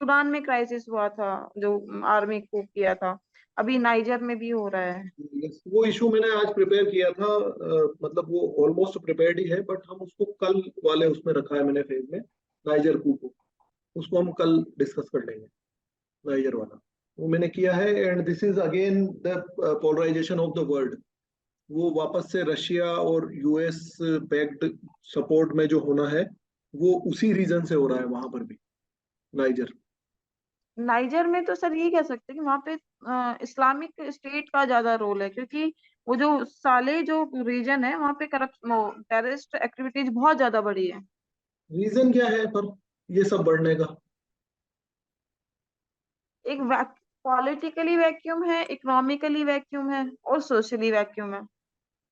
Sudan में crisis हुआ था, जो आर्मी को किया था, अभी नाइजर में भी हो रहा है। Yes, वो इशू मैंने आज प्रिपेयर किया था, मतलब वो ऑलमोस्ट प्रिपेयर्ड ही है, बट हम उसको कल वाले उसमें रखा है मैंने फेज में, नाइजर कू को। उसको हम कल डिस्कस कर लेंगे, नाइजर वाला वो मैंने किया है। And this is again the polarisation of the world. वो वापस से रशिया और यूएस बैक्ड सपोर्ट में जो होना है, वो उसी रीजन से हो रहा है वहां पर भी, नाइजर। नाइजर में तो सर ये कह सकते हैं कि वहाँ पे इस्लामिक स्टेट का ज्यादा रोल है, क्योंकि वो जो साले जो रीजन है वहाँ पे करप्ट टेररिस्ट एक्टिविटीज बहुत ज्यादा बढ़ी है। रीजन क्या है पर ये सब बढ़ने का? एक पॉलिटिकली वैक्यूम है, इकोनॉमिकली वैक्यूम है, और सोशली वैक्यूम है,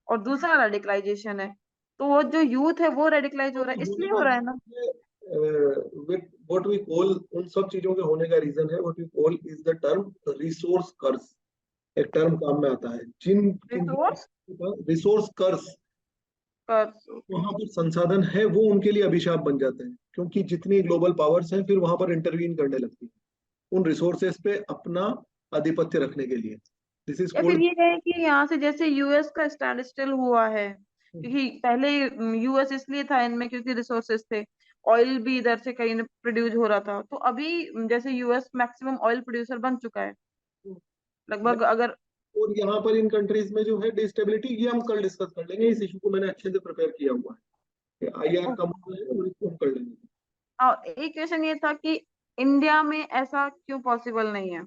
और दूसरा रेडिकलाइजेशन है। तो वो जो यूथ है वो रेडिकलाइज हो रहा है, होने इसलिए हो का रहा है ना। रीजन, व्हाट वी कॉल, उन सब चीजों के होने का रीजन है, what we call is the term resource curse. एक टर्म काम में आता है, जिन किन रिसोर्स रिसोर्स कर्स, कर वहां पर संसाधन है वो उनके लिए अभिशाप बन जाते हैं, क्योंकि जितनी ग्लोबल पावर्स हैं फिर वहां पर इंटरवीन करने लगती है उन रिसोर्सेस पे अपना आधिपत्य रखने के लिए। दिस इज या फिर कॉल्ड। ये कहें कि यहाँ से जैसे यूएस का स्टैंड स्टिल हुआ है, क्योंकि पहले यूएस इसलिए था इनमें क्योंकि रिसोर्सेस थे, ऑयल भी इधर से कहीं प्रोड्यूस हो रहा था। तो अभी जैसे यूएस मैक्सिमम ऑयल प्रोड्यूसर बन चुका है लगभग, अगर और यहाँ पर इन कंट्रीज में जो है डिस्टेबिलिटी, ये हम कल डिस्कस कर लेंगे। इस इशू को मैंने अच्छे से प्रिपेयर किया हुआ है, आईआर कम हुआ है और इसको हम कर लेंगे। एक क्वेश्चन ये था कि इंडिया में ऐसा क्यों पॉसिबल नहीं है,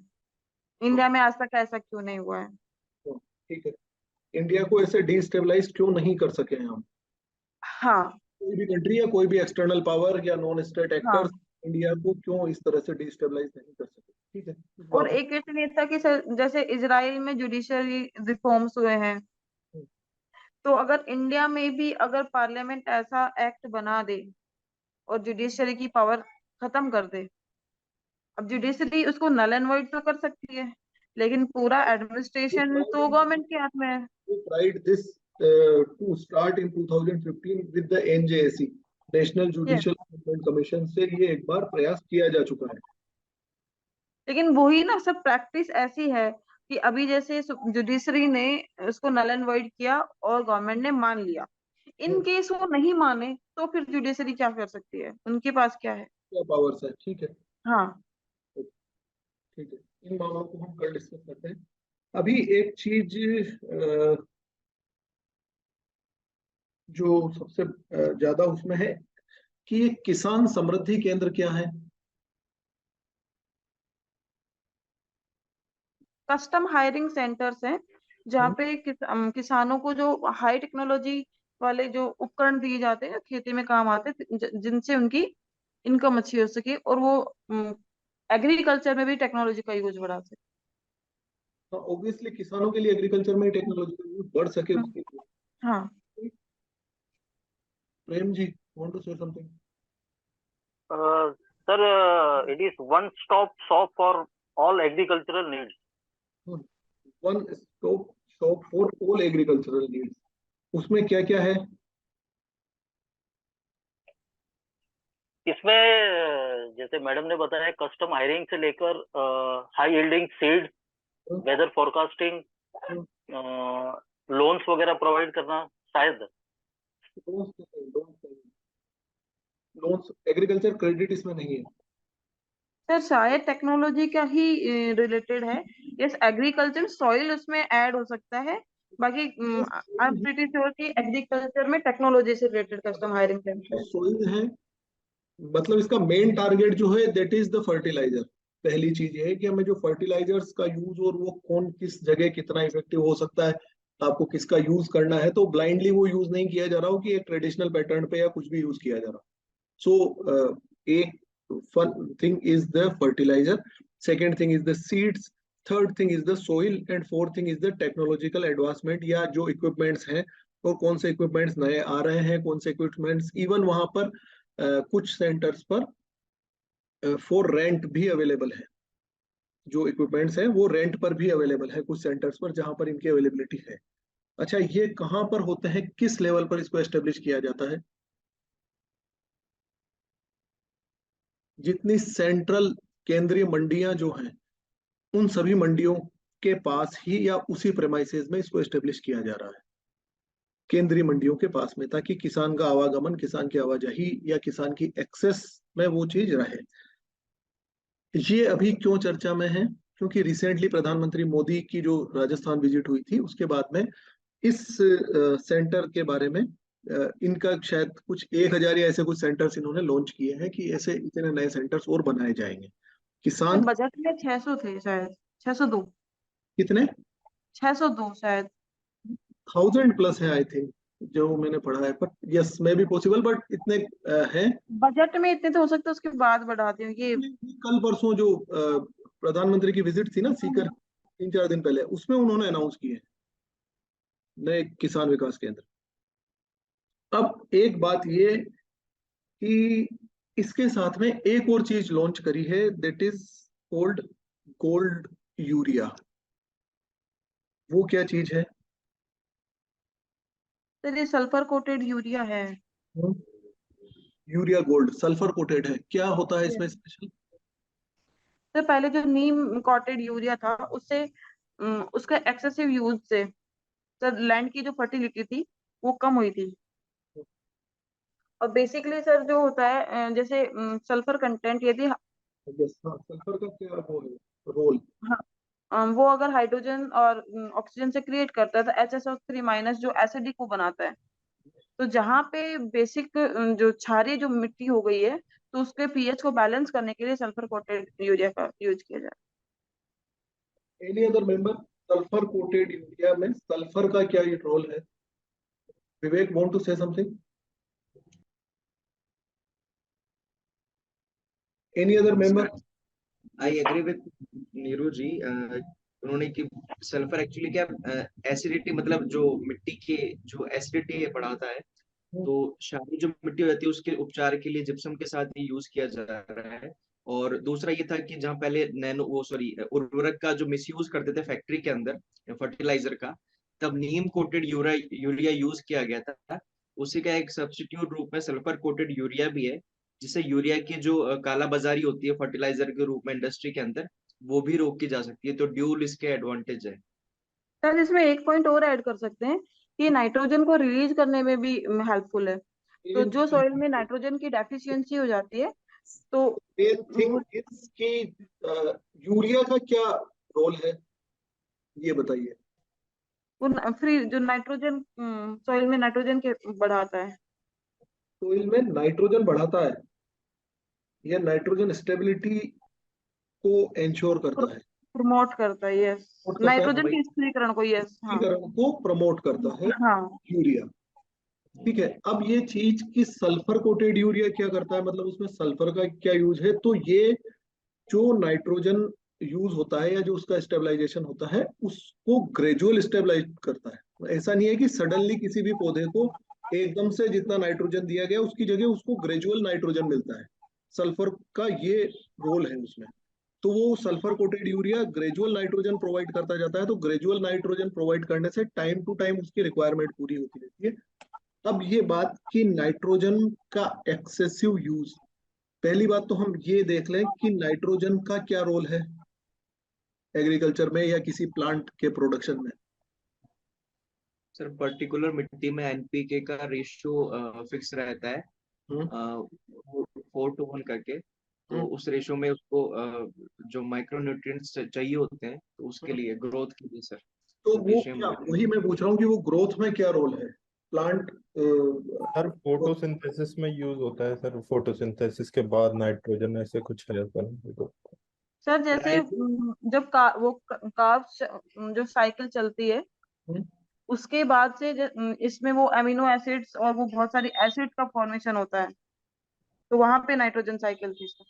इंडिया में आज तक ऐसा क्यों नहीं हुआ है। तो ठीक है, इंडिया को ऐसे डिस्टेबलाइज क्यों नहीं कर सके हैं हम? हाँ कोई भी कंट्री या कोई भी एक्सटर्नल पावर या नॉन स्टेट एक्टर्स हाँ। इंडिया को क्यों इस तरह से डिस्टेबलाइज नहीं कर सके? ठीक है, और वापस। एक क्वेश्चन ये था कि सर जैसे इजराइल में जुडिशरी रिफॉर्म्स हुए हैं, तो अगर इंडिया में भी अगर पार्लियामेंट ऐसा एक्ट बना दे और जुडिशरी की पावर खत्म कर दे, अब जुडिशरी उसको नल एंड वॉइड तो कर सकती है, लेकिन पूरा एडमिनिस्ट्रेशन तो गवर्नमेंट के हाथ में है। We tried this to start in 2015 with the NJAC, national Yes. Judicial assessment commission से ये एक बार प्रयास किया जा चुका है। लेकिन वही ना, सब प्रैक्टिस ऐसी है कि अभी जैसे जुडिशरी ने उसको नल एंड वॉइड किया और गवर्नमेंट ने मान लिया, इन केस वो नहीं माने तो फिर जुडिशरी क्या कर सकती है, उनके पास क्या है। क्या पावर्स है? ठीक है, हाँ ठीक है, इन मामलों को हम कल डिस्कस करते हैं। अभी एक चीज जो सबसे ज्यादा उसमें है कि ये किसान समृद्धि केंद्र क्या है? कस्टम हायरिंग सेंटर्स हैं जहाँ हम्म, पे किसानों को जो हाई टेक्नोलॉजी वाले जो उपकरण दिए जाते हैं जो खेती में काम आते हैं, जिनसे उनकी इनकम अच्छी हो सके और वो एग्रीकल्चर में भी टेक्नोलॉजी का यूज बढ़ा सके। हाँ, ऑब्वियसली किसानों के लिए एग्रीकल्चर में टेक्नोलॉजी का यूज बढ़ सके हम्म, उसके लिए। हाँ। Prem ji, want to say something? Sir, it is one stop shop for all agricultural needs. One stop shop for all agricultural needs, उसमें क्या क्या है? इसमें जैसे मैडम ने बताया, कस्टम हायरिंग से लेकर high yielding seed, weather forecasting, loans वगैरह प्रोवाइड करना शायद। लोन्स, एग्रीकल्चर क्रेडिट इसमें नहीं है। सर शायद टेक्नोलॉजी का ही रिलेटेड है। यस, एग्रीकल्चर सॉइल उसमें ऐड हो सकता है, बाकी आई एम प्रीटी श्योर कि एग्रीकल्चर में टेक्नोलॉजी से रिलेटेड कस्टम हायरिंग सेंटर है। सोइल है, मतलब इसका मेन टारगेट जो है दैट इज द फर्टिलाइजर। पहली चीज ये है कि हमें जो फर्टिलाइजर्स का यूज और वो कौन किस जगह कितना इफेक्टिव हो सकता है, आपको किसका यूज करना है, तो ब्लाइंडली वो यूज नहीं किया जा रहा हो कि एक ट्रेडिशनल पैटर्न पे या कुछ भी यूज किया जा रहा हो। सो एक fun thing is the fertiliser, second thing is the seeds, third thing is the soil, and fourth thing is the technological advancement या जो इक्विपमेंट्स हैं, और कौन से इक्विपमेंट्स नए आ रहे हैं, कौन से इक्विपमेंट्स इवन वहां पर कुछ सेंटर्स पर फॉर रेंट भी अवेलेबल है। जो इक्विपमेंट्स हैं वो रेंट पर भी अवेलेबल है कुछ सेंटर्स पर जहां पर इनकी अवेलेबिलिटी है। अच्छा, ये कहाँ पर होते हैं, किस लेवल पर इसको एस्टेब्लिश किया जाता है? जितनी सेंट्रल केंद्रीय मंडियां जो हैं उन सभी मंडियों के पास ही या उसी प्रेमाइसेस में इसको एस्टेब्लिश किया जा रहा है, केंद्रीय मंडियों के पास में, ताकि किसान का आवागमन, किसान की आवाजाही या किसान की एक्सेस में वो चीज रहे। ये अभी क्यों चर्चा में है? क्योंकि रिसेंटली प्रधानमंत्री मोदी की जो राजस्थान विजिट हुई थी उसके बाद में इस सेंटर के बारे में इनका शायद कुछ 1000 या ऐसे कुछ सेंटर्स इन्होंने लॉन्च किए हैं कि ऐसे इतने नए सेंटर्स और बनाए जाएंगे। किसान बजट में 600 थे शायद, 602, कितने 602 शायद। 1000+ है आई थिंक, जो मैंने पढ़ा है, but yes may be possible, but इतने हैं। बजट में इतने तो हो सकते हैं, उसके बाद बढ़ा दें ये। कल परसों जो प्रधानमंत्री की विजिट थी ना सीकर, 3-4 दिन पहले, उसमें उन्होंने अनाउंस किए नए किसान विकास केंद्र। अब एक बात ये कि इसके साथ में एक और चीज लॉन्च करी है, that is cold gold urea. वो क्या चीज है? सर ये सल्फर कोटेड यूरिया है। यूरिया गोल्ड सल्फर कोटेड है, क्या होता है इसमें स्पेशल? सर पहले जो नीम कोटेड यूरिया था उससे उसका एक्सेसिव यूज से सर लैंड की जो फर्टिलिटी थी वो कम हुई थी। और बेसिकली सर जो होता है जैसे सल्फर कंटेंट यदि यस, हाँ, सल्फर का क्या वो है रोल? हाँ, वो अगर हाइड्रोजन और ऑक्सीजन से क्रिएट करता है तो HSO3- जो एसिडिक को बनाता है। तो जहाँ पे बेसिक जो क्षारीय जो मिट्टी हो गई है तो उसके पीएच को बैलेंस करने के लिए सल्फर कोटेड यूरिया का यूज किया जाता any other member? Sulphur coated urea में सल्फर का क्या रोल है? Vivek want to say something? Any other member? I agree with Neeru ji. उन्होंने कि सल्फर एक्चुअली क्या एसिडिटी, मतलब जो मिट्टी की जो एसिडिटी बढ़ाता है, तो क्षारीय जो मिट्टी हो जाती है उसके उपचार के लिए जिप्सम के साथ ही यूज किया जा रहा है। और दूसरा ये था कि जहाँ पहले नैनो वो सॉरी उर्वरक का जो मिसयूज करते थे फैक्ट्री के अंदर फर्टिलाइजर का, तब नीम कोटेड यूरिया यूज किया गया था। उसी का एक सब्स्टिट्यूट रूप में सल्फर कोटेड यूरिया भी है, जिससे यूरिया की जो काला बाजारी होती है फर्टिलाइजर के रूप में इंडस्ट्री के अंदर, वो भी रोक की जा सकती है। तो ड्यूल इसके एडवांटेज है। है। सर इसमें एक पॉइंट और ऐड कर सकते हैं कि नाइट्रोजन को रिलीज करने में भी हेल्पफुल है। तो जो सॉइल में नाइट्रोजन की डेफिशिएंसी हो जाती है तो मेन थिंग वो इज कि यूरिया का क्या रोल है, ये बताइए। फ्री जो नाइट्रोजन सॉइल में नाइट्रोजन के बढ़ाता है। सोइल में नाइट्रोजन बढ़ाता है या नाइट्रोजन स्टेबिलिटी को इंश्योर करता है? प्रमोट करता है, यस। प्रमोट करता नाइट्रोजन है, के स्थिरीकरण को, यस, हाँ। स्थिरीकरण को प्रमोट करता है हाँ यूरिया। ठीक है, अब ये चीज कि सल्फर कोटेड यूरिया क्या करता है, मतलब उसमें सल्फर का क्या यूज है? तो ये जो नाइट्रोजन यूज होता है या जो उसका स्टेबलाइजेशन होता है उसको ग्रेजुअल स्टेबलाइज करता है। ऐसा नहीं है कि सडनली किसी भी पौधे को एकदम से जितना नाइट्रोजन दिया गया उसकी जगह उसको ग्रेजुअल नाइट्रोजन मिलता है। सल्फर का ये रोल है उसमें। तो वो sulphur coated urea gradual nitrogen provide करता जाता है, तो ग्रेजुअल नाइट्रोजन प्रोवाइड करने से टाइम टू टाइम उसकी रिक्वायरमेंट पूरी होती रहती है। अब ये बात कि नाइट्रोजन का एक्सेसिव यूज, पहली बात तो हम ये देख लें कि नाइट्रोजन का क्या रोल है एग्रीकल्चर में या किसी प्लांट के प्रोडक्शन में। सर पर्टिकुलर मिट्टी में एनपीके का रेशियो फिक्स रहता है, हम्म 4:1 करके। तो हम्म उस रेशियो में उसको जो माइक्रो न्यूट्रिएंट्स चाहिए होते हैं, तो उसके हम्म। लिए ग्रोथ के लिए सर तो वो पोटेशियम क्या, वगैरह। वही मैं पूछ रहा हूँ कि वो ग्रोथ में क्या रोल है प्लांट? सर फोटोसिंथेसिस में यूज होता है सर, फोटोसिंथेसिस के बाद नाइट्रोजन ऐसे कुछ है सर तो। सर जैसे जब कार्ब्स जो साइकिल चलती है उसके बाद से इसमें वो अमीनो एसिड्स और वो बहुत सारी एसिड का फॉर्मेशन होता है। तो वहां पे नाइट्रोजन साइकिल थी सर,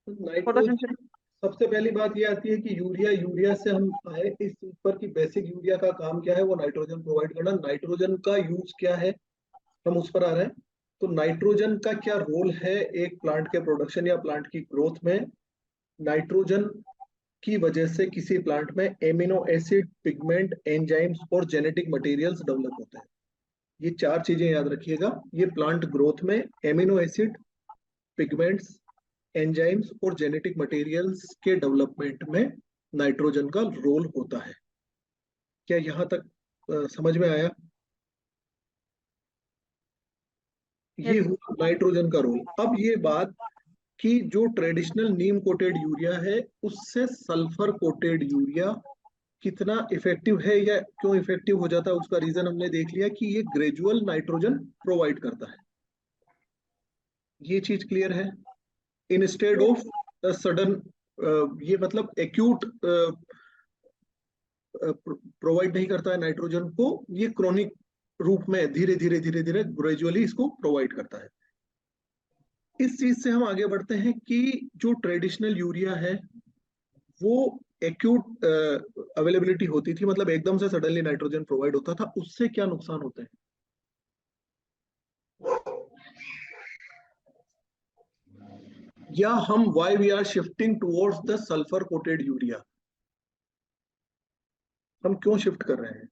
नाइट्रोजन, फोटोसिंथेसिस। सबसे पहली बात ये आती है कि यूरिया, यूरिया से हम आए इस चीज पर कि बेसिक यूरिया का काम क्या है, वो नाइट्रोजन प्रोवाइड करना। नाइट्रोजन का यूज क्या है, हम उस पर आ रहे हैं। तो नाइट्रोजन का क्या रोल है एक प्लांट के प्रोडक्शन या प्लांट की ग्रोथ में? नाइट्रोजन की वजह से किसी प्लांट में एमिनो एसिड, पिगमेंट, एंजाइम्स और जेनेटिक मटेरियल्स डेवलप होते हैं। ये 4 चीजें याद रखिएगा। ये प्लांट ग्रोथ में एमिनो एसिड, पिगमेंट्स, एंजाइम्स और जेनेटिक मटेरियल्स के डेवलपमेंट में नाइट्रोजन का रोल होता है। क्या यहाँ तक समझ में आया? ये Yes. हुआ नाइट्रोजन का रोल। अब ये बात कि जो ट्रेडिशनल नीम कोटेड यूरिया है उससे सल्फर कोटेड यूरिया कितना इफेक्टिव है या क्यों इफेक्टिव हो जाता है, उसका रीजन हमने देख लिया कि ये ग्रेजुअल नाइट्रोजन प्रोवाइड करता है। ये चीज क्लियर है? इंस्टेड ऑफ सडन, ये मतलब एक्यूट प्रोवाइड नहीं करता है नाइट्रोजन को, ये क्रोनिक रूप में धीरे धीरे ग्रेजुअली इसको प्रोवाइड करता है। इस चीज से हम आगे बढ़ते हैं कि जो ट्रेडिशनल यूरिया है वो एक्यूट अवेलेबिलिटी होती थी, मतलब एकदम से सडनली नाइट्रोजन प्रोवाइड होता था, उससे क्या नुकसान होते हैं? या हम why we are shifting towards the sulphur coated urea, हम क्यों शिफ्ट कर रहे हैं?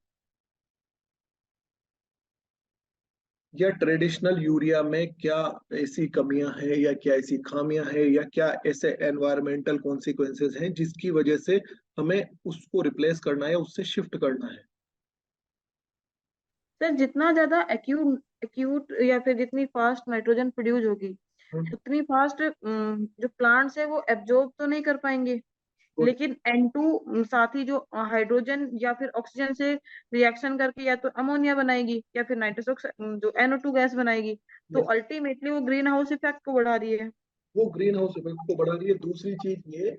या ट्रेडिशनल यूरिया में क्या ऐसी कमियां हैं या क्या ऐसी खामियां हैं या क्या ऐसे एनवायरमेंटल कॉन्सिक्वेंसेस हैं जिसकी वजह से हमें उसको रिप्लेस करना है, उससे शिफ्ट करना है? सर जितना ज्यादा एक्यूट एक्यूट या फिर जितनी फास्ट नाइट्रोजन प्रोड्यूस होगी उतनी फास्ट जो प्लांट्स है वो एब्जॉर्ब तो नहीं कर पाएंगे, Good. लेकिन N2 साथ ही जो हाइड्रोजन या फिर ऑक्सीजन से रिएक्शन करके या तो अमोनिया बनाएगी या फिर नाइट्रस ऑक्साइड जो NO2 गैस बनाएगी, तो Yes. अल्टीमेटली वो ग्रीन हाउस इफेक्ट को बढ़ा रही है। वो ग्रीन हाउस इफेक्ट को बढ़ा रही है। दूसरी चीज ये,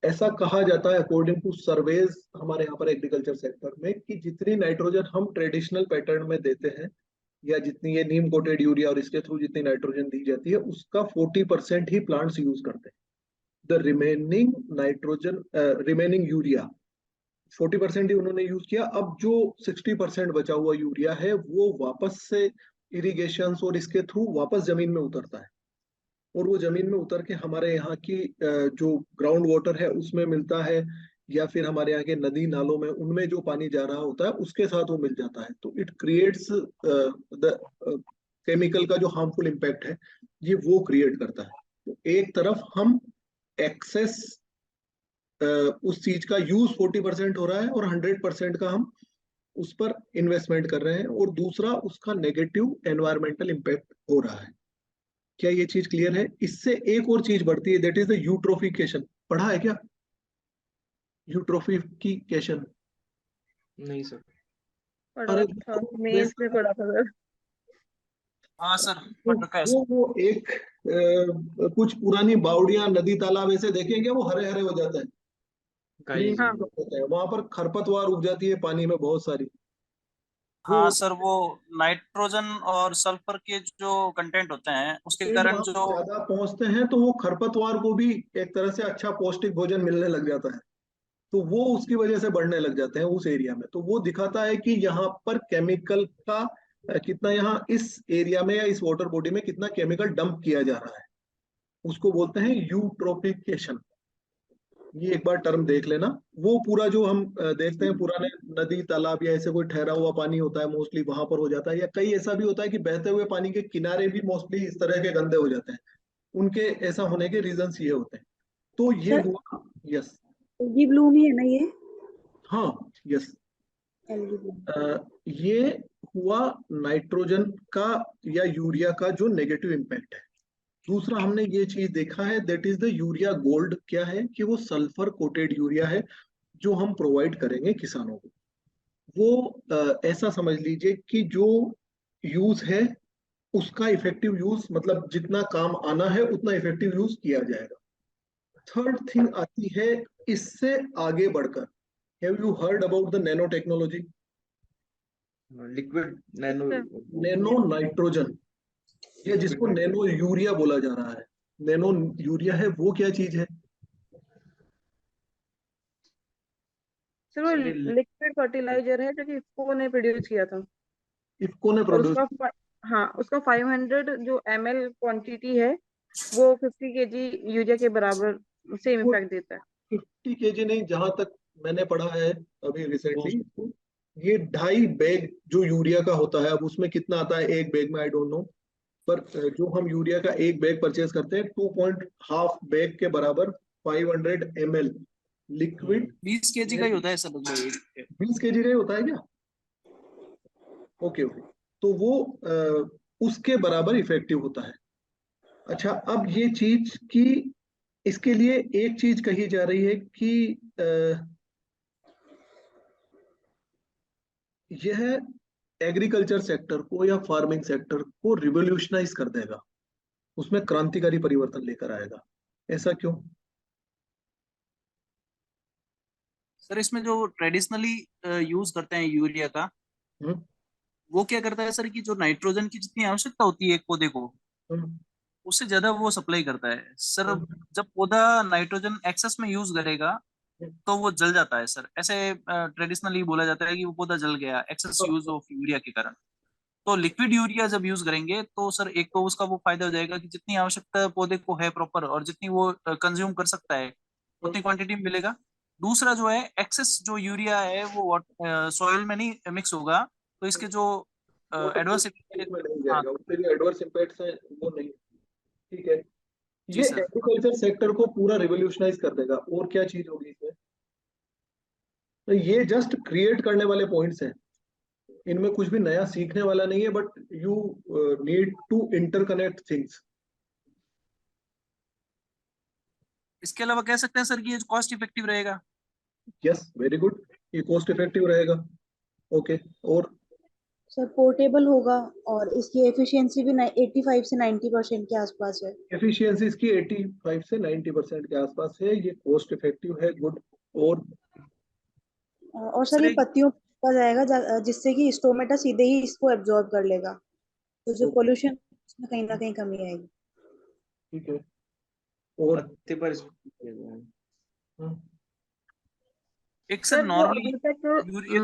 ऐसा कहा जाता है अकॉर्डिंग टू सर्वेज हमारे यहाँ पर एग्रीकल्चर सेक्टर में कि जितनी नाइट्रोजन हम ट्रेडिशनल पैटर्न में देते हैं या जितनी ये नीम कोटेड यूरिया और इसके थ्रू जितनी नाइट्रोजन दी जाती है उसका 40% ही प्लांट्स यूज करते हैं। The remaining nitrogen remaining urea 40% ही उन्होंने यूज किया। अब जो 60% बचा हुआ यूरिया है वो वापस से इरिगेशन और इसके थ्रू वापस जमीन में उतरता है और वो जमीन में उतर के हमारे यहाँ की जो ग्राउंड वाटर है उसमें मिलता है या फिर हमारे यहाँ के नदी नालों में उनमें जो पानी जा रहा होता है उसके साथ वो मिल जाता है। तो इट क्रिएट्स द केमिकल का जो हार्मफुल इम्पैक्ट है ये वो क्रिएट करता है। तो एक तरफ हम एक्सेस उस चीज का यूज 40% हो रहा है और 100% का हम उस पर इन्वेस्टमेंट कर रहे हैं, और दूसरा उसका नेगेटिव एनवायरमेंटल इम्पैक्ट हो रहा है। क्या ये चीज क्लियर है? इससे एक और चीज बढ़ती है, दैट इज द यूट्रोफिकेशन। पढ़ा है क्या यूट्रोफिकेशन? नहीं सर। पढ़ा अरे था, मेंस में पढ़ा था सर। हाँ सर, पढ़ रखा है सर। वो एक कुछ पुरानी बावड़ियां नदी तालाब ऐसे देखेंगे, वो हरे हरे हो जाते हैं, ग्रीन हाँ होते हैं, वहां पर खरपतवार उग जाती है पानी में बहुत सारी। वो हाँ सर, वो नाइट्रोजन और सल्फर के जो कंटेंट होते हैं उसके पेड़ कारण वहां जो ज्यादा पहुंचते हैं तो वो खरपतवार को भी एक तरह से अच्छा पौष्टिक भोजन मिलने लग जाता है, तो वो उसकी वजह से बढ़ने लग जाते हैं उस एरिया में। तो वो दिखाता है कि यहाँ पर केमिकल का कितना, यहाँ इस एरिया में या इस वाटर बॉडी में कितना केमिकल डंप किया जा रहा है, उसको बोलते हैं यूट्रोफिकेशन। ये एक बार टर्म देख लेना। वो पूरा जो हम देखते हैं पुराने नदी तालाब या ऐसे कोई ठहरा हुआ पानी होता है मोस्टली वहां पर हो जाता है, या कई ऐसा भी होता है कि बहते हुए पानी के किनारे भी मोस्टली इस तरह के गंदे हो जाते हैं। उनके ऐसा होने के रीजंस ये होते हैं। तो ये सर हुआ। यस। एल्गी ब्लूम ही है ना ये? हाँ यस। Algae Bloom. ये हुआ नाइट्रोजन का या यूरिया का जो नेगेटिव इम्पैक्ट है। दूसरा हमने ये चीज देखा है, that is the urea gold. क्या है कि वो सल्फर कोटेड यूरिया है जो हम प्रोवाइड करेंगे किसानों को। वो ऐसा समझ लीजिए कि जो यूज है उसका इफेक्टिव यूज, मतलब जितना काम आना है उतना इफेक्टिव यूज किया जाएगा। थर्ड थिंग आती है इससे आगे बढ़कर, have you heard about the nano technology? Liquid nano nano nitrogen, या जिसको नैनो यूरिया बोला जा रहा है। नैनो यूरिया है वो क्या चीज है? सर वो लिक्विड फर्टिलाइजर है जो कि इफको ने प्रोड्यूस किया था, इफको ने और प्रोड्यूस। हाँ उसका 500 जो ml क्वांटिटी है वो 50 kg यूरिया के बराबर सेम इफेक्ट देता है। 50 केजी नहीं, जहां तक मैंने पढ़ा है अभी रिसेंटली, ये 2.5 बैग जो यूरिया का होता है, अब उसमें कितना आता है एक बैग में आई डोंट नो, पर जो हम यूरिया का एक बैग परचेज करते हैं 2.5 बैग के बराबर 500 ml लिक्विड 20 kg का ही होता है सर लगभग। 20 kg का ही होता है क्या? ओके ओके, तो वो उसके बराबर इफेक्टिव होता है। अच्छा, अब ये चीज की इसके लिए एक चीज कही जा रही है कि यह एग्रीकल्चर सेक्टर को या फार्मिंग सेक्टर को रिवोल्यूशनाइज कर देगा, उसमें क्रांतिकारी परिवर्तन लेकर आएगा। ऐसा क्यों? सर इसमें जो ट्रेडिशनली यूज करते हैं यूरिया का, हम्म वो क्या करता है सर कि जो नाइट्रोजन की जितनी आवश्यकता होती है एक पौधे को, हम्म उससे ज्यादा वो सप्लाई करता है सर। हम्म जब पौधा नाइट्रोजन एक्सेस में यूज करेगा तो वो जल जाता है सर। ऐसे ट्रेडिशनली बोला जाता है कि वो पौधा जल गया एक्सेस यूज ऑफ यूरिया के कारण। तो लिक्विड यूरिया जब यूज करेंगे तो सर एक तो उसका वो फायदा हो जाएगा कि जितनी आवश्यकता पौधे को है प्रॉपर, और जितनी वो कंज्यूम कर सकता है उतनी क्वांटिटी में मिलेगा। दूसरा जो है एक्सेस जो यूरिया है वो सॉइल में नहीं मिक्स होगा, तो इसके जो वो तो एडवर्स उसमें नहीं हाँ जाएगा, उसके जो एडवर्स इम्पैक्ट्स हैं वो नहीं। ठीक है, जी ये सर। एग्रीकल्चर सेक्टर को पूरा रिवोल्यूशनाइज कर देगा। और क्या चीज होगी इसमें? तो ये जस्ट क्रिएट करने वाले पॉइंट्स हैं, इनमें कुछ भी नया सीखने वाला नहीं है, but you need to interconnect things. इसके अलावा कह सकते हैं सर कि ये कॉस्ट इफेक्टिव रहेगा। यस, वेरी गुड, ये कॉस्ट इफेक्टिव रहेगा। ओके, और सर पोर्टेबल होगा और इसकी एफिशिएंसी भी 85 से 90% के आसपास है। एफिशिएंसी इसकी 85 से 90% के आसपास है, ये कॉस्ट इफेक्टिव है, गुड। और सर सर ये एक पत्तियों पर जाएगा जिससे कि स्टोमेटा सीधे ही इसको एब्जॉर्ब कर लेगा, तो जो ओके, पोल्यूशन उसमें कहीं ना कहीं कमी आएगी। ठीक है। और पत्ते पर इसको- हम्म, एक सर सर जो नॉर्मली अभी तक यूरिया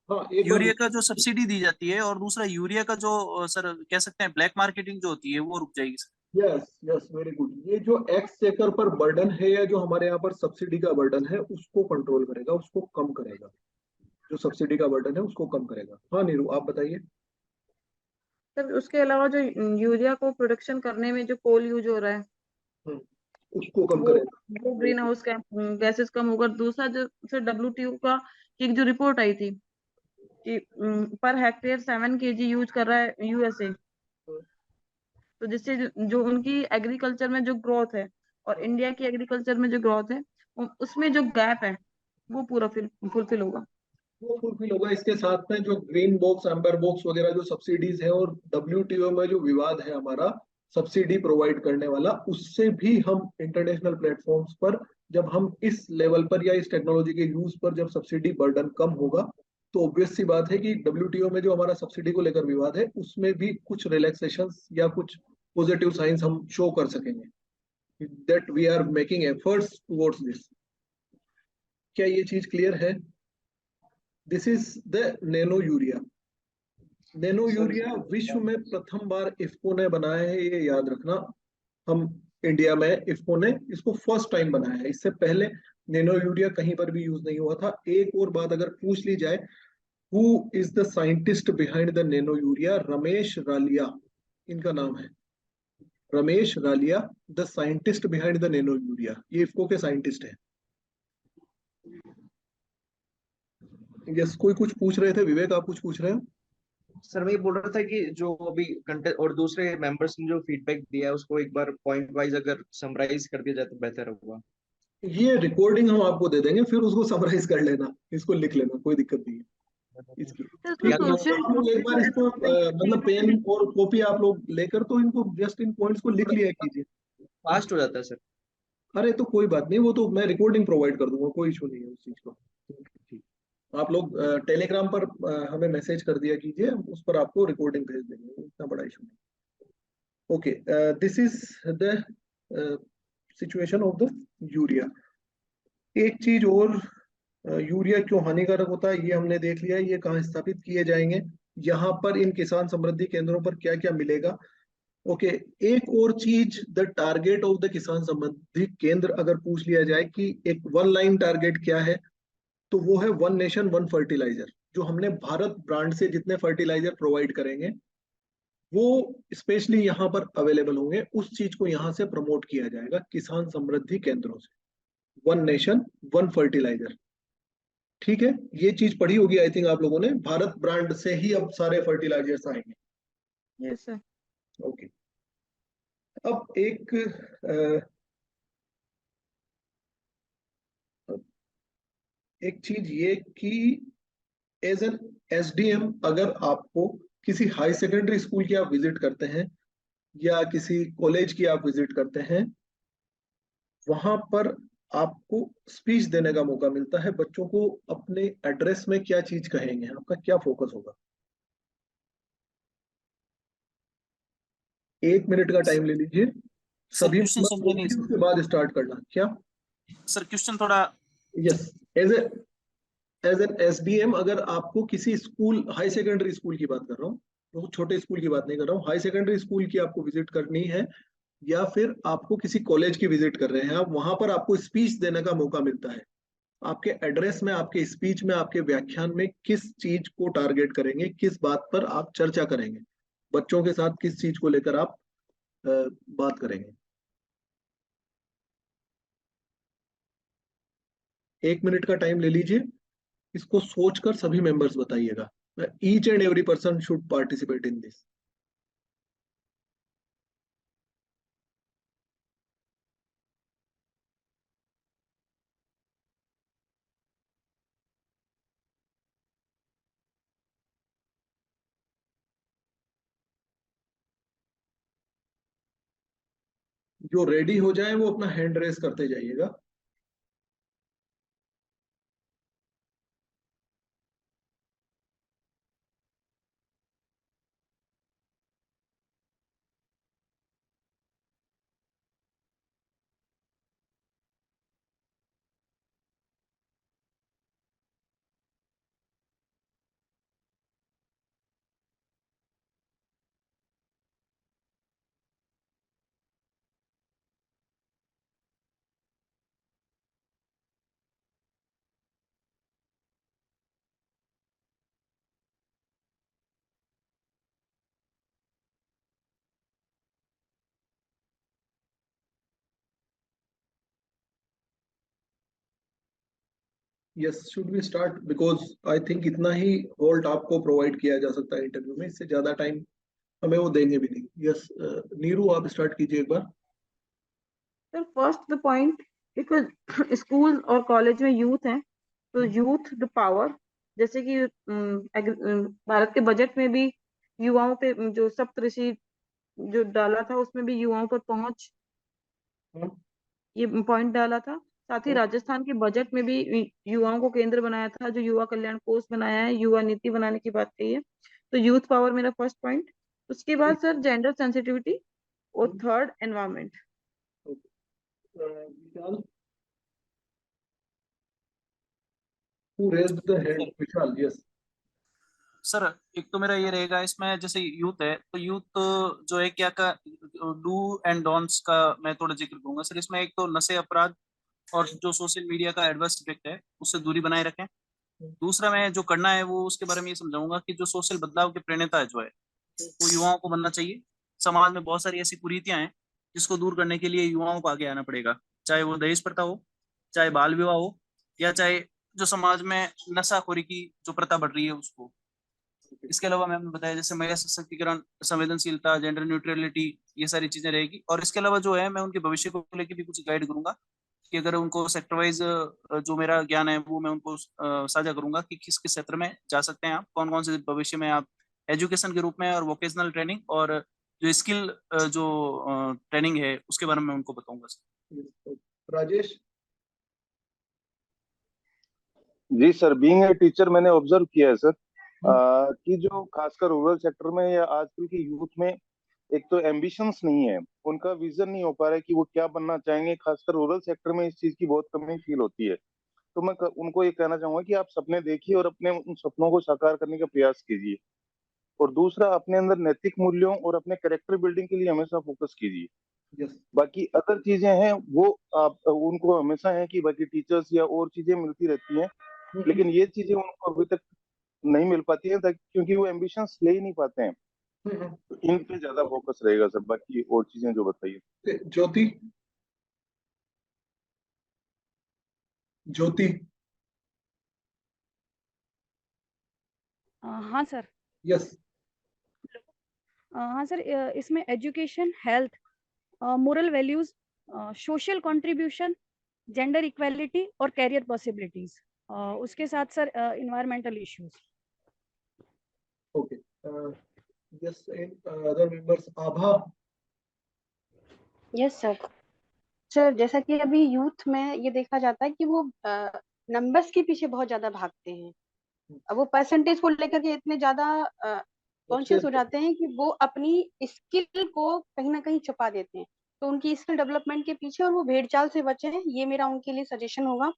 हाँ, एक बार यूरिया का जो सब्सिडी दी जाती है, और दूसरा यूरिया का जो सर कह सकते हैं ब्लैक मार्केटिंग जो होती है वो रुक जाएगी sir. Yes yes, very good, ये जो एक्सचेकर पर बर्डन है या जो हमारे यहाँ पर सब्सिडी का बर्डन है उसको कंट्रोल करेगा, उसको कम करेगा। जो सब्सिडी का बर्डन है उसको कम करेगा। हाँ नीरू, आप बताइए। सर उसके अलावा जो यूरिया को प्रोडक्शन करने में जो कोल यूज हो रहा है, हम्म, उसको कम वो करेगा। वो ग्रीन हाउस गैसेस कम होगा। दूसरा जो सर डब्ल्यूटीओ का की एक जो रिपोर्ट आई थी कि पर हेक्टेयर 7 kg यूज कर रहा है यूएसए, तो जिससे जो उनकी एग्रीकल्चर में जो ग्रोथ है और इंडिया की एग्रीकल्चर में जो ग्रोथ है, उसमें जो गैप है वो पूरा फुलफिल होगा। वो फुलफिल होगा। इसके साथ में जो ग्रीन बॉक्स, एम्बर बॉक्स वगैरह जो सब्सिडीज है, और डब्ल्यूटीओ में जो विवाद है हमारा सब्सिडी प्रोवाइड करने वाला, उससे भी हम इंटरनेशनल प्लेटफॉर्म्स पर जब हम इस लेवल पर या इस टेक्नोलॉजी के यूज पर जब सब्सिडी बर्डन कम होगा, तो ऑब्वियस सी बात है कि डब्ल्यूटीओ में जो हमारा सब्सिडी को लेकर विवाद है उसमें भी कुछ रिलैक्सेशन या कुछ पॉजिटिव साइंस हम शो कर सकेंगे that we are making efforts towards this. क्या ये चीज क्लियर है? This is the nano urea. Nano urea विश्व में प्रथम बार इफ्को ने बनाया है, ये याद रखना। हम इंडिया में इफ्को ने इसको फर्स्ट टाइम बनाया है, इससे पहले नैनो यूरिया कहीं पर भी यूज नहीं हुआ था। एक और बात अगर पूछ ली जाए, who is the scientist behind the nano urea? Ramesh Raliya इनका नाम है। Ramesh Raliya, the scientist behind the nano urea, ये इफ्को के साइंटिस्ट है। यस, कोई कुछ पूछ रहे थे? विवेक, आप कुछ पूछ रहे हो? सर मैं ये बोल रहा था कि जो अभी कंटेंट और दूसरे मेंबर्स ने जो फीडबैक दिया है उसको एक बार पॉइंट वाइज अगर समराइज कर दिया जाए तो बेहतर होगा। ये रिकॉर्डिंग हम आपको दे देंगे, फिर उसको समराइज कर लेना, इसको लिख लेना, कोई दिक्कत नहीं है इसकी। सर ठीक या है, तो तो आप लोग एक बार इसको मतलब पेन और कॉपी आप लोग लेकर तो इनको जस्ट इन पॉइंट्स को लिख लिया कीजिए। फास्ट हो जाता है सर। अरे तो कोई बात नहीं, वो तो मैं रिकॉर्डिंग प्रोवाइड कर दूंगा, कोई इशू नहीं है उस चीज को। ठीक, आप लोग टेलीग्राम पर हमें मैसेज कर दिया कीजिए, उस पर आपको रिकॉर्डिंग भेज देंगे, इतना बड़ा इशू नहीं। Okay, this is the situation of the urea. एक चीज और, यूरिया क्यों हानिकारक होता है ये हमने देख लिया है। ये कहाँ स्थापित किए जाएंगे, यहाँ पर इन किसान समृद्धि केंद्रों पर क्या क्या मिलेगा। ओके, एक और चीज, द टारगेट ऑफ द किसान समृद्धि केंद्र अगर पूछ लिया जाए कि एक वन लाइन टारगेट क्या है, तो वो है वन नेशन वन फर्टिलाइजर। जो हमने भारत ब्रांड से जितने फर्टिलाइजर प्रोवाइड करेंगे वो स्पेशली यहाँ पर अवेलेबल होंगे। उस चीज को यहाँ से प्रमोट किया जाएगा किसान समृद्धि केंद्रों से। वन नेशन वन फर्टिलाइजर, ठीक है। ये चीज पढ़ी होगी आई थिंक आप लोगों ने, भारत ब्रांड से ही अब सारे फर्टिलाइजर्स आएंगे। Yes sir. ओके, अब एक चीज ये कि एज एन एसडीएम अगर आपको किसी हाई सेकेंडरी स्कूल की आप विजिट करते हैं या किसी कॉलेज की आप विजिट करते हैं, वहां पर आपको स्पीच देने का मौका मिलता है। बच्चों को अपने एड्रेस में क्या चीज कहेंगे, आपका क्या फोकस होगा? 1 मिनट का टाइम ले लीजिए, सर सभी क्वेश्चन मत समझे नहीं बोलिए, सर। उसके बाद स्टार्ट करना। क्या? सर क्वेश्चन थोड़ा। Yes, as as an SDM अगर आपको किसी स्कूल, हाई सेकेंडरी स्कूल की बात कर रहा हूँ, बहुत छोटे स्कूल की बात नहीं कर रहा हूँ, हाई सेकेंडरी स्कूल की आपको विजिट करनी है या फिर आपको किसी कॉलेज की विजिट कर रहे हैं आप, वहां पर आपको स्पीच देने का मौका मिलता है। आपके एड्रेस में, आपके स्पीच में, आपके व्याख्यान में किस चीज को टारगेट करेंगे, किस बात पर आप चर्चा करेंगे, बच्चों के साथ किस चीज को लेकर आप बात करेंगे? 1 मिनट का टाइम ले लीजिए, इसको सोचकर सभी मेंबर्स बताइएगा। Each and every person should participate in this. जो रेडी हो जाए वो अपना हैंड रेस करते जाइएगा। Yes, should we start? Because I think इतना ही होल्ड आपको प्रोवाइड किया जा सकता है इंटरव्यू में, इससे ज्यादा टाइम हमें वो देंगे भी नहीं। यस, नीरू आप स्टार्ट कीजिए एक बार। Sir first the point, because school और कॉलेज में यूथ हैं, तो यूथ द पावर, जैसे कि भारत के बजट में भी युवाओं पे जो सप्तऋषि जो डाला था, उसमें भी युवाओं पर पहुंच, ये पॉइंट डाला था। साथ ही राजस्थान के बजट में भी युवाओं को केंद्र बनाया था, जो युवा कल्याण कोष बनाया है, युवा नीति बनाने की बात कही है। तो यूथ पावर मेरा फर्स्ट पॉइंट। उसके बाद सर जेंडर सेंसिटिविटी, और third environment. Vishal, who raised the hand? Vishal, yes. Sir एक तो मेरा ये रहेगा इसमें, जैसे यूथ है तो यूथ जो है क्या का डू एंड डोंट्स का मैं थोड़ा जिक्र करूंगा सर। इसमें एक तो नशे, अपराध और जो सोशल मीडिया का एडवर्स इफेक्ट है उससे दूरी बनाए रखें। दूसरा मैं जो करना है वो उसके बारे में ये समझाऊंगा कि जो सोशल बदलाव के प्रणेता जो है वो युवाओं को बनना चाहिए। समाज में बहुत सारी ऐसी कुरीतियां हैं जिसको दूर करने के लिए युवाओं को आगे आना पड़ेगा, चाहे वो दहेज प्रथा हो, चाहे बाल विवाह हो, या चाहे जो समाज में नशाखोरी की जो प्रथा बढ़ रही है उसको। इसके अलावा मैंने बताया जैसे महिला सशक्तिकरण, संवेदनशीलता, जेंडर न्यूट्रलिटी, ये सारी चीजें रहेगी। और इसके अलावा जो है मैं उनके भविष्य को लेकर भी कुछ गाइड करूंगा कि अगर उनको सेक्टर वाइज जो मेरा ज्ञान है वो मैं उनको साझा करूंगा कि किस किस क्षेत्र में जा सकते हैं आप, कौन कौन से भविष्य में आप एजुकेशन के रूप में और वोकेशनल ट्रेनिंग और जो स्किल जो ट्रेनिंग है उसके बारे में उनको बताऊंगा सर। राजेश। जी सर, बीइंग ए टीचर मैंने ऑब्जर्व किया है सर कि जो खासकर रूरल सेक्टर में या आजकल की यूथ में एक तो एम्बिशंस नहीं है, उनका विजन नहीं हो पा रहा है कि वो क्या बनना चाहेंगे। खासकर रूरल सेक्टर में इस चीज की बहुत कमी फील होती है। तो मैं उनको ये कहना चाहूंगा कि आप सपने देखिए और अपने उन सपनों को साकार करने का प्रयास कीजिए। और दूसरा, अपने अंदर नैतिक मूल्यों और अपने कैरेक्टर बिल्डिंग के लिए हमेशा फोकस कीजिए। यस। बाकी अदर चीजें हैं वो आप उनको हमेशा है कि बाकी टीचर्स या और चीजें मिलती रहती हैं, लेकिन ये चीजें उनको अभी तक नहीं मिल पाती है क्योंकि वो एम्बिशंस ले ही नहीं पाते हैं। तो इन पे ज्यादा फोकस रहेगा सर, बाकी और चीजें जो बताइए। ज्योति, ज्योति। हाँ सर। यस। हाँ सर, इसमें education, health, moral values, social contribution, gender equality और कैरियर पॉसिबिलिटीज, उसके साथ sir environmental issues. Okay. Yes, other members. Abha. Yes sir. Sir जैसा कि अभी यूथ में ये देखा जाता है कि वो नंबर्स के पीछे बहुत ज्यादा भागते हैं। अब वो परसेंटेज को लेकर के इतने ज्यादा कॉन्शियस हो जाते हैं कि वो अपनी स्किल को कहीं ना कहीं छुपा देते हैं। तो उनकी स्किल डेवलपमेंट के पीछे और वो भेड़चाल से बचे हैं, ये मेरा उनके लिए सजेशन होगा।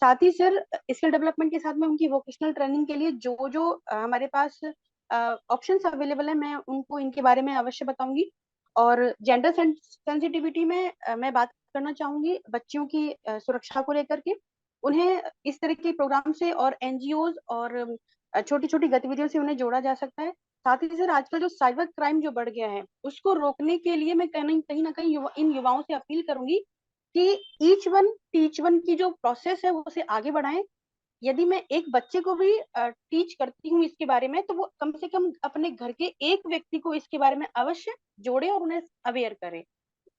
साथ ही सर स्किल डेवलपमेंट के साथ में उनकी वोकेशनल ट्रेनिंग के लिए जो जो हमारे पास ऑप्शंस अवेलेबल है, मैं उनको इनके बारे में अवश्य बताऊंगी। और जेंडर सेंसिटिविटी में मैं बात करना चाहूंगी बच्चियों की सुरक्षा को लेकर के। उन्हें इस तरह के प्रोग्राम से और एनजीओज और छोटी छोटी गतिविधियों से उन्हें जोड़ा जा सकता है। साथ ही सर आजकल जो साइबर क्राइम जो बढ़ गया है उसको रोकने के लिए मैं कहीं ना कहीं इन युवाओं से अपील करूंगी कि ईच वन टीच वन की जो प्रोसेस है वो उसे आगे बढ़ाएं। यदि मैं एक बच्चे को भी टीच करती हूँ इसके बारे में, तो वो कम से कम अपने घर के एक व्यक्ति को इसके बारे में अवश्य जोड़े और उन्हें अवेयर करे।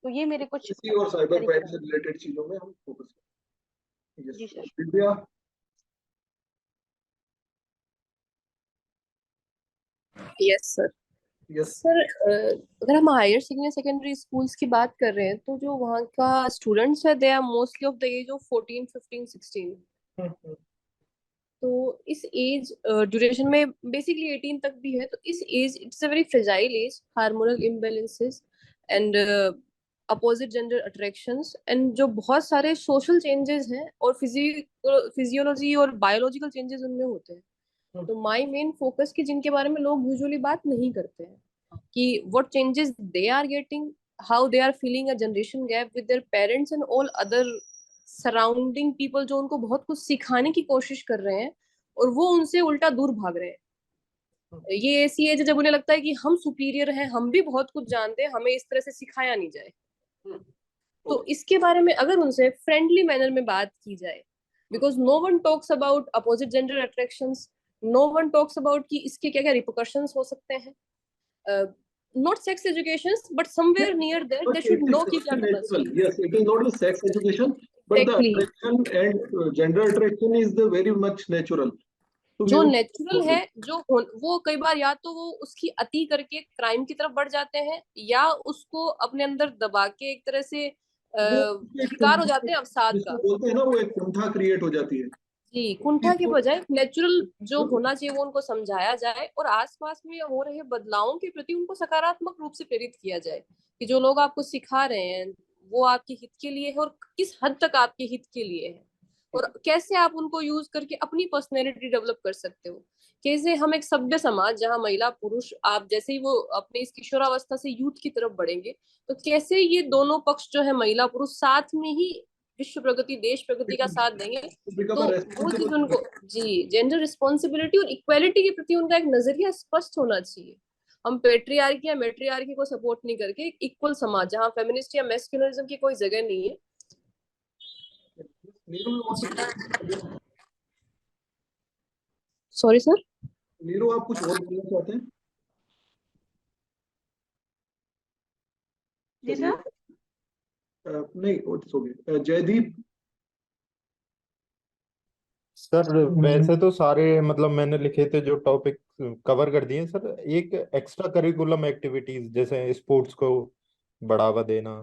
तो ये मेरे कुछ इसी और साइबर तरीके क्राइम से हैं। रिलेटेड चीजों में हम फोकस करें। जी yes. Sir. Divya. Yes sir. Yes. Sir अगर हम हायर सेकेंडरी सेकेंडरी स्कूल्स की बात कर रहे हैं तो जो वहाँ का स्टूडेंट्स है they are mostly of the age of 14 15 16। तो इस एज ड्यूरेशन में बेसिकली 18 तक भी है, तो इस age it's a very fragile age, hormonal imbalances and opposite gender attractions and जो बहुत सारे सोशल चेंजेस हैं और फिजियोलॉजी और बायोलॉजिकल चेंजेस उनमें होते हैं। तो माय मेन फोकस की जिनके बारे में लोग यूजुअली बात नहीं करते हैं कि what changes they are getting, how they are feeling a generation gap with their parents and all other surrounding people जो उनको बहुत कुछ सिखाने की कोशिश कर रहे हैं और वो उनसे उल्टा दूर भाग रहे हैं। ये ऐसी है जब उन्हें लगता है कि हम सुपीरियर हैं, हम भी बहुत कुछ जानते हैं, हमें इस तरह से सिखाया नहीं जाए। तो इसके बारे में अगर उनसे फ्रेंडली मैनर में बात की जाए, because no one talks about opposite gender attractions, no one talks about कि इसके क्या क्या रिपोकर्शंस हो सकते हैं। Not sex education but somewhere near that But they it should is know कि क्या something होना natural. चाहिए। Yes, it is not the sex education, but the exactly. attraction and gender attraction is the very much natural. तो जो मेरे natural है, वो कई बार या तो वो उसकी अति करके क्राइम की तरफ बढ़ जाते हैं या उसको अपने अंदर दबा के एक तरह से वो एक शिकार हो जाते हैं अवसाद जिसको का। बोलते हैं ना, वो एक कुंठा क्रिएट हो जाती है। जी, कुंठा के बजाय नेचुरल जो होना चाहिए वो उनको समझाया जाए और आसपास में हो रहे बदलावों के प्रति उनको सकारात्मक रूप से प्रेरित किया जाए कि जो लोग आपको सिखा रहे हैं वो आपके हित के लिए है और किस हद तक आपके हित के लिए है और कैसे आप उनको यूज करके अपनी पर्सनैलिटी डेवलप कर सकते हो। कैसे हम एक सभ्य समाज जहाँ महिला पुरुष आप जैसे ही वो अपने इस किशोरावस्था से यूथ की तरफ बढ़ेंगे तो कैसे ये दोनों पक्ष जो है महिला पुरुष साथ में ही विश्व प्रगति देश प्रगति का साथ देंगे। become तो a वो चीज responsible उनको जी जेंडर रिस्पॉन्सिबिलिटी और इक्वालिटी के प्रति उनका एक नजरिया स्पष्ट होना चाहिए। हम पेट्रियार्की या मेट्रियार्की को सपोर्ट नहीं करके एक इक्वल समाज जहाँ फेमिनिस्ट या मैस्कुलिनिज्म की कोई जगह नहीं है। Sorry sir. नीरू, आप कुछ और बोलना चाहते हैं? जी सर। नहीं, इट्स ओके। जयदीप। सर वैसे तो सारे मतलब मैंने लिखे थे जो टॉपिक कवर कर दिए सर। एक एक्स्ट्रा करिकुलम एक्टिविटीज जैसे स्पोर्ट्स को बढ़ावा देना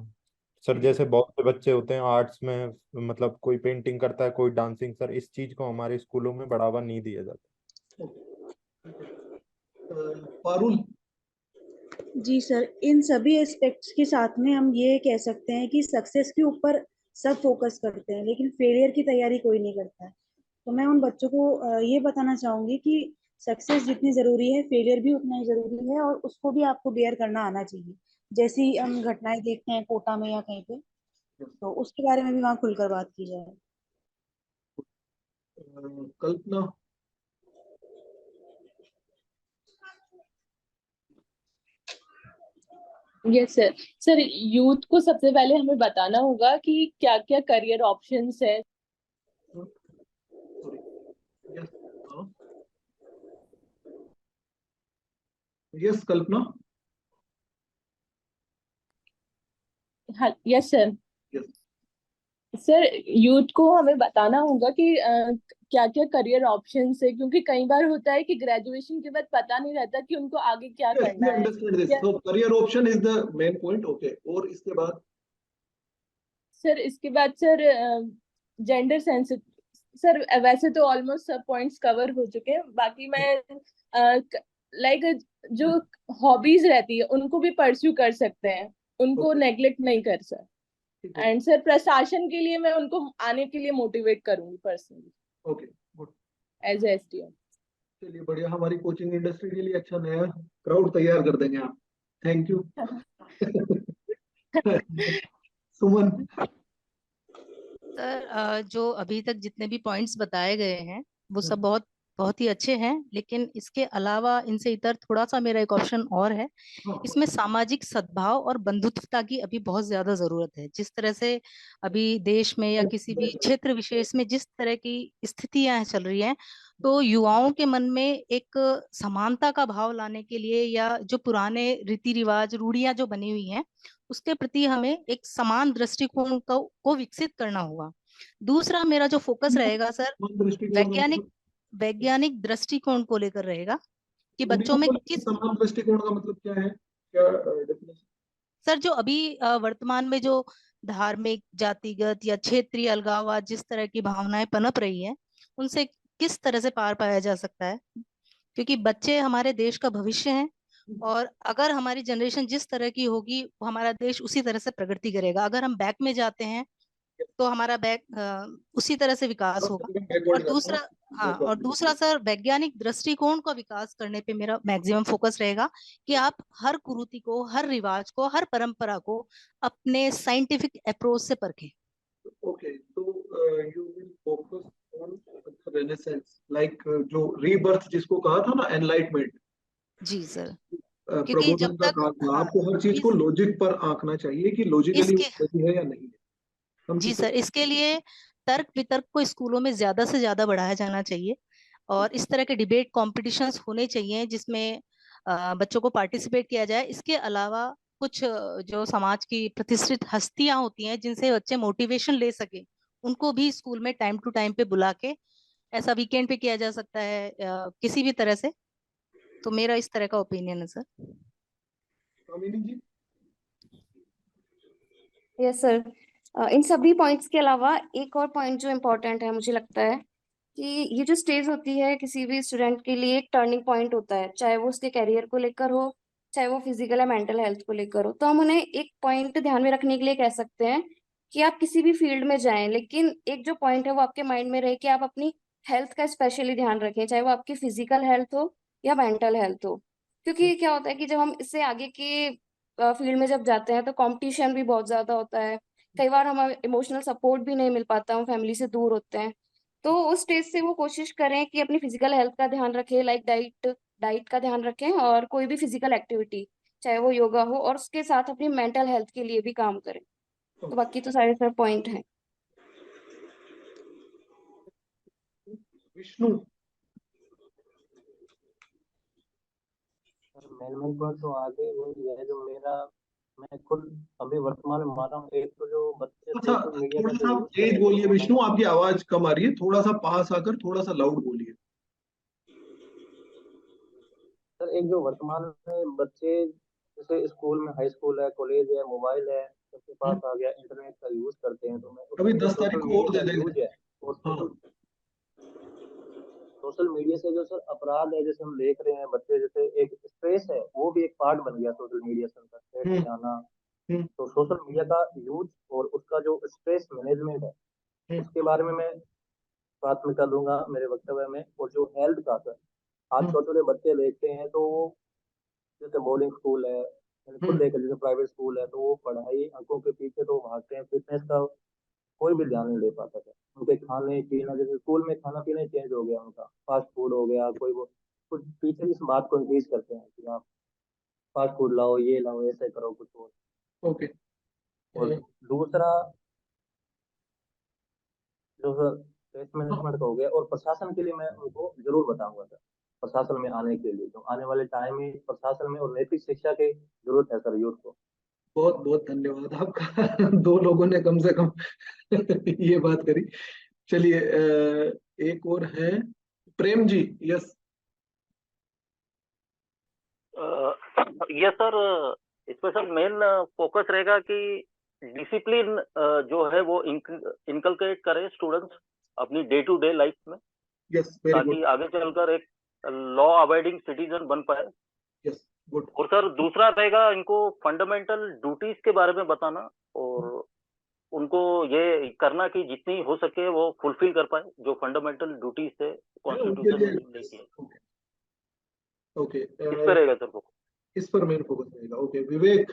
सर, जैसे बहुत से बच्चे होते हैं आर्ट्स में, मतलब कोई पेंटिंग करता है कोई डांसिंग, सर इस चीज को हमारे स्कूलों में बढ़ावा नहीं दिया जाता। पारुल। जी सर, इन सभी एस्पेक्ट्स के साथ में हम ये कह सकते हैं कि सक्सेस के ऊपर सब फोकस करते हैं लेकिन फेलियर की तैयारी कोई नहीं करता है। तो मैं उन बच्चों को ये बताना चाहूंगी कि सक्सेस जितनी जरूरी है फेलियर भी उतना ही जरूरी है और उसको भी आपको बेयर करना आना चाहिए। जैसी हम घटनाएं देखते हैं कोटा में या कहीं पे, तो उसके बारे में भी वहाँ खुलकर बात की जाए। Kalpana. Yes sir. Sir youth को सबसे पहले हमें बताना होगा कि क्या क्या करियर ऑप्शंस है। यस कल्पना। हाँ yes sir. Yes sir youth को हमें बताना होगा कि क्या क्या करियर ऑप्शंस है, क्योंकि कई बार होता है कि ग्रेजुएशन के बाद पता नहीं रहता कि उनको आगे क्या yes करना we है। understand this, या so career option is the main point, okay, और इसके बाद सर इसके बाद सर जेंडर सेंसिटिव सर, वैसे तो ऑलमोस्ट सब पॉइंट्स कवर हो चुके हैं। बाकी मैं लाइक जो हॉबीज रहती है उनको भी परस्यू कर सकते हैं, उनको ओके नेग्लेक्ट नहीं कर सर। ठीक है। एंड सर प्रशासन के लिए मैं उनको आने के लिए मोटिवेट करूंगी personally okay good. As a STM. चलिए बढ़िया, हमारी कोचिंग इंडस्ट्री के लिए अच्छा नया क्राउड तैयार कर देंगे आप। Thank you. सुमन। सर जो अभी तक जितने भी पॉइंट्स बताए गए हैं वो सब बहुत बहुत ही अच्छे हैं, लेकिन इसके अलावा इनसे इतर थोड़ा सा मेरा एक ऑप्शन और है। इसमें सामाजिक सद्भाव और बंधुत्वता की अभी बहुत ज्यादा जरूरत है। जिस तरह से अभी देश में या किसी भी क्षेत्र विशेष में जिस तरह की स्थितियां चल रही हैं, तो युवाओं के मन में एक समानता का भाव लाने के लिए या जो पुराने रीति रिवाज रूढ़ियां जो बनी हुई हैं उसके प्रति हमें एक समान दृष्टिकोण को विकसित करना होगा। दूसरा मेरा जो फोकस रहेगा सर, दृष्टिकोण वैज्ञानिक वैज्ञानिक दृष्टिकोण को लेकर रहेगा कि हिंदी बच्चों में में बोले, किस समान दृष्टिकोण का मतलब क्या है, क्या डेफिनेशन? सर जो अभी वर्तमान में जो धार्मिक जातिगत या क्षेत्रीय अलगाववाद जिस तरह की भावनाएं पनप रही है उनसे किस तरह से पार पाया जा सकता है, क्योंकि बच्चे हमारे देश का भविष्य हैं। और अगर हमारी जनरेशन जिस तरह की होगी हमारा देश उसी तरह से प्रगति करेगा। अगर हम बैक में जाते हैं तो हमारा बैक उसी तरह से विकास होगा। और बैकवर्ड जाते दूसरा, हैं। हाँ, और दूसरा सर वैज्ञानिक दृष्टिकोण का विकास करने पे मेरा मैक्सिमम फोकस रहेगा कि आप हर कुरीति को, हर रिवाज को, हर परंपरा को अपने साइंटिफिक अप्रोच से परखें। ओके तो you will focus on renaissance, like जो रीबर्थ जिसको कहा था ना, एनलाइटमेंट, जी सर, क्योंकि जब प्रबोधन का तक, काल था। हाँ, आपको हर चीज को लॉजिक पर आंकना चाहिए कि लॉजिकली वो इसके सही है या नहीं है। जी सर, इसके लिए तर्क वितर्क को स्कूलों में ज्यादा से ज्यादा बढ़ाया जाना चाहिए और इस तरह के डिबेट कॉम्पिटिशन्स होने चाहिए जिसमें बच्चों को पार्टिसिपेट किया जाए। इसके अलावा कुछ जो समाज की प्रतिष्ठित हस्तियां होती हैं जिनसे बच्चे मोटिवेशन ले सके, उनको भी स्कूल में टाइम टू टाइम पे बुला के, ऐसा वीकेंड पे किया जा सकता है किसी भी तरह से। तो मेरा इस तरह का ओपिनियन है sir. Kamini ji. Yes sir. इन सभी पॉइंट्स के अलावा एक और पॉइंट जो इम्पोर्टेंट है मुझे लगता है कि ये जो स्टेज होती है किसी भी स्टूडेंट के लिए एक टर्निंग पॉइंट होता है, चाहे वो उसके करियर को लेकर हो, चाहे वो फिजिकल या मेंटल हेल्थ को लेकर हो। तो हम उन्हें एक पॉइंट ध्यान में रखने के लिए कह सकते हैं कि आप किसी भी फील्ड में जाएं, लेकिन एक जो पॉइंट है वो आपके माइंड में रहे कि आप अपनी हेल्थ का स्पेशली ध्यान रखें, चाहे वो आपकी फिजिकल हेल्थ हो या मेंटल हेल्थ हो। क्योंकि क्या होता है कि जब हम इससे आगे के फील्ड में जब जाते हैं तो कंपटीशन भी बहुत ज्यादा होता है। कई बार हमें इमोशनल सपोर्ट भी नहीं मिल पाता, हम फैमिली से दूर होते हैं। तो उस स्टेज से वो कोशिश करें कि अपनी फिजिकल हेल्थ का ध्यान रखें, लाइक डाइट डाइट का ध्यान रखें और कोई भी फिजिकल एक्टिविटी चाहे वो योगा हो, और उसके साथ अपनी मेंटल हेल्थ के लिए भी काम करें। तो बाकी तो सारे सर पॉइंट हैं। विष्णु। मैनेजमेंट पर तो आगे वही है जो मेरा, मैं खुद अभी वर्तमान में मान रहा हूँ। एक तो जो बच्चे अच्छा, सोशल मीडिया का थोड़ा जो सा यूज तेज करेंगे बोलिए विष्णु, ऑनलाइन, आपकी आवाज कम आ रही है। थोड़ा सा पास आकर थोड़ा सा लाउड बोलिए। सर एक जो वर्तमान में बच्चे जैसे स्कूल में, हाई स्कूल है, कॉलेज है, मोबाइल है, सबके पास आ गया, इंटरनेट का यूज करते हैं, तो मैं अभी उसमें जो 10 तारीख सोशल को मीडिया और दे का देंगे। यूज है और सोशल मीडिया से जो सर अपराध है, जैसे हम देख रहे हैं बच्चे, जैसे एक स्ट्रेस है वो भी एक पार्ट बन गया सोशल मीडिया से, उनका स्ट्रेस में आना। तो सोशल मीडिया का यूज और उसका जो स्ट्रेस मैनेजमेंट है उसके बारे में मैं प्राथमिकता दूंगा मेरे वक्तव्य में। और जो हेल्थ का सर, आज छोटे छोटे बच्चे देखते हैं तो वो जैसे बोर्डिंग स्कूल है, मैंने खुद देखा, जैसे प्राइवेट स्कूल है, तो वो पढ़ाई अंकों के पीछे तो भागते हैं, फिटनेस का कोई भी ध्यान नहीं दे पाता था। उनके खाने पीना, जैसे स्कूल में खाना पीना चेंज हो गया, उनका फास्ट फूड हो गया, कोई वो कुछ पीछे इस बात को इंक्रीज करते हैं कि आप फास्ट फूड लाओ, ये लाओ, ऐसे करो कुछ और। ओके। और दूसरा जो सर स्ट्रेस मैनेजमेंट का हो गया, और प्रशासन के लिए मैं उनको जरूर बताऊंगा सर, प्रशासन में आने के लिए, तो आने वाले टाइम में प्रशासन में और नैतिक शिक्षा की जरूरत है सर यूथ को। बहुत बहुत धन्यवाद आपका। दो लोगों ने कम से कम ये बात करी। चलिए एक और है प्रेम जी। यस ये सर इसमें सर मेन फोकस रहेगा कि डिसिप्लिन जो है वो इनकलकेट करें स्टूडेंट्स अपनी डे टू डे लाइफ में, यस वेरी ताकि गुड। आगे चलकर एक लॉ अबाइडिंग सिटीजन बन पाए। Yes good. और सर दूसरा रहेगा इनको फंडामेंटल ड्यूटीज के बारे में बताना, और उनको ये करना कि जितनी हो सके वो फुलफिल कर पाए जो फंडामेंटल ड्यूटीज है कॉन्स्टिट्यूशन ने लेके है। ओके इस पे रहेगा सर फोकस। इस पर मेन फोकस रहेगा। ओके विवेक।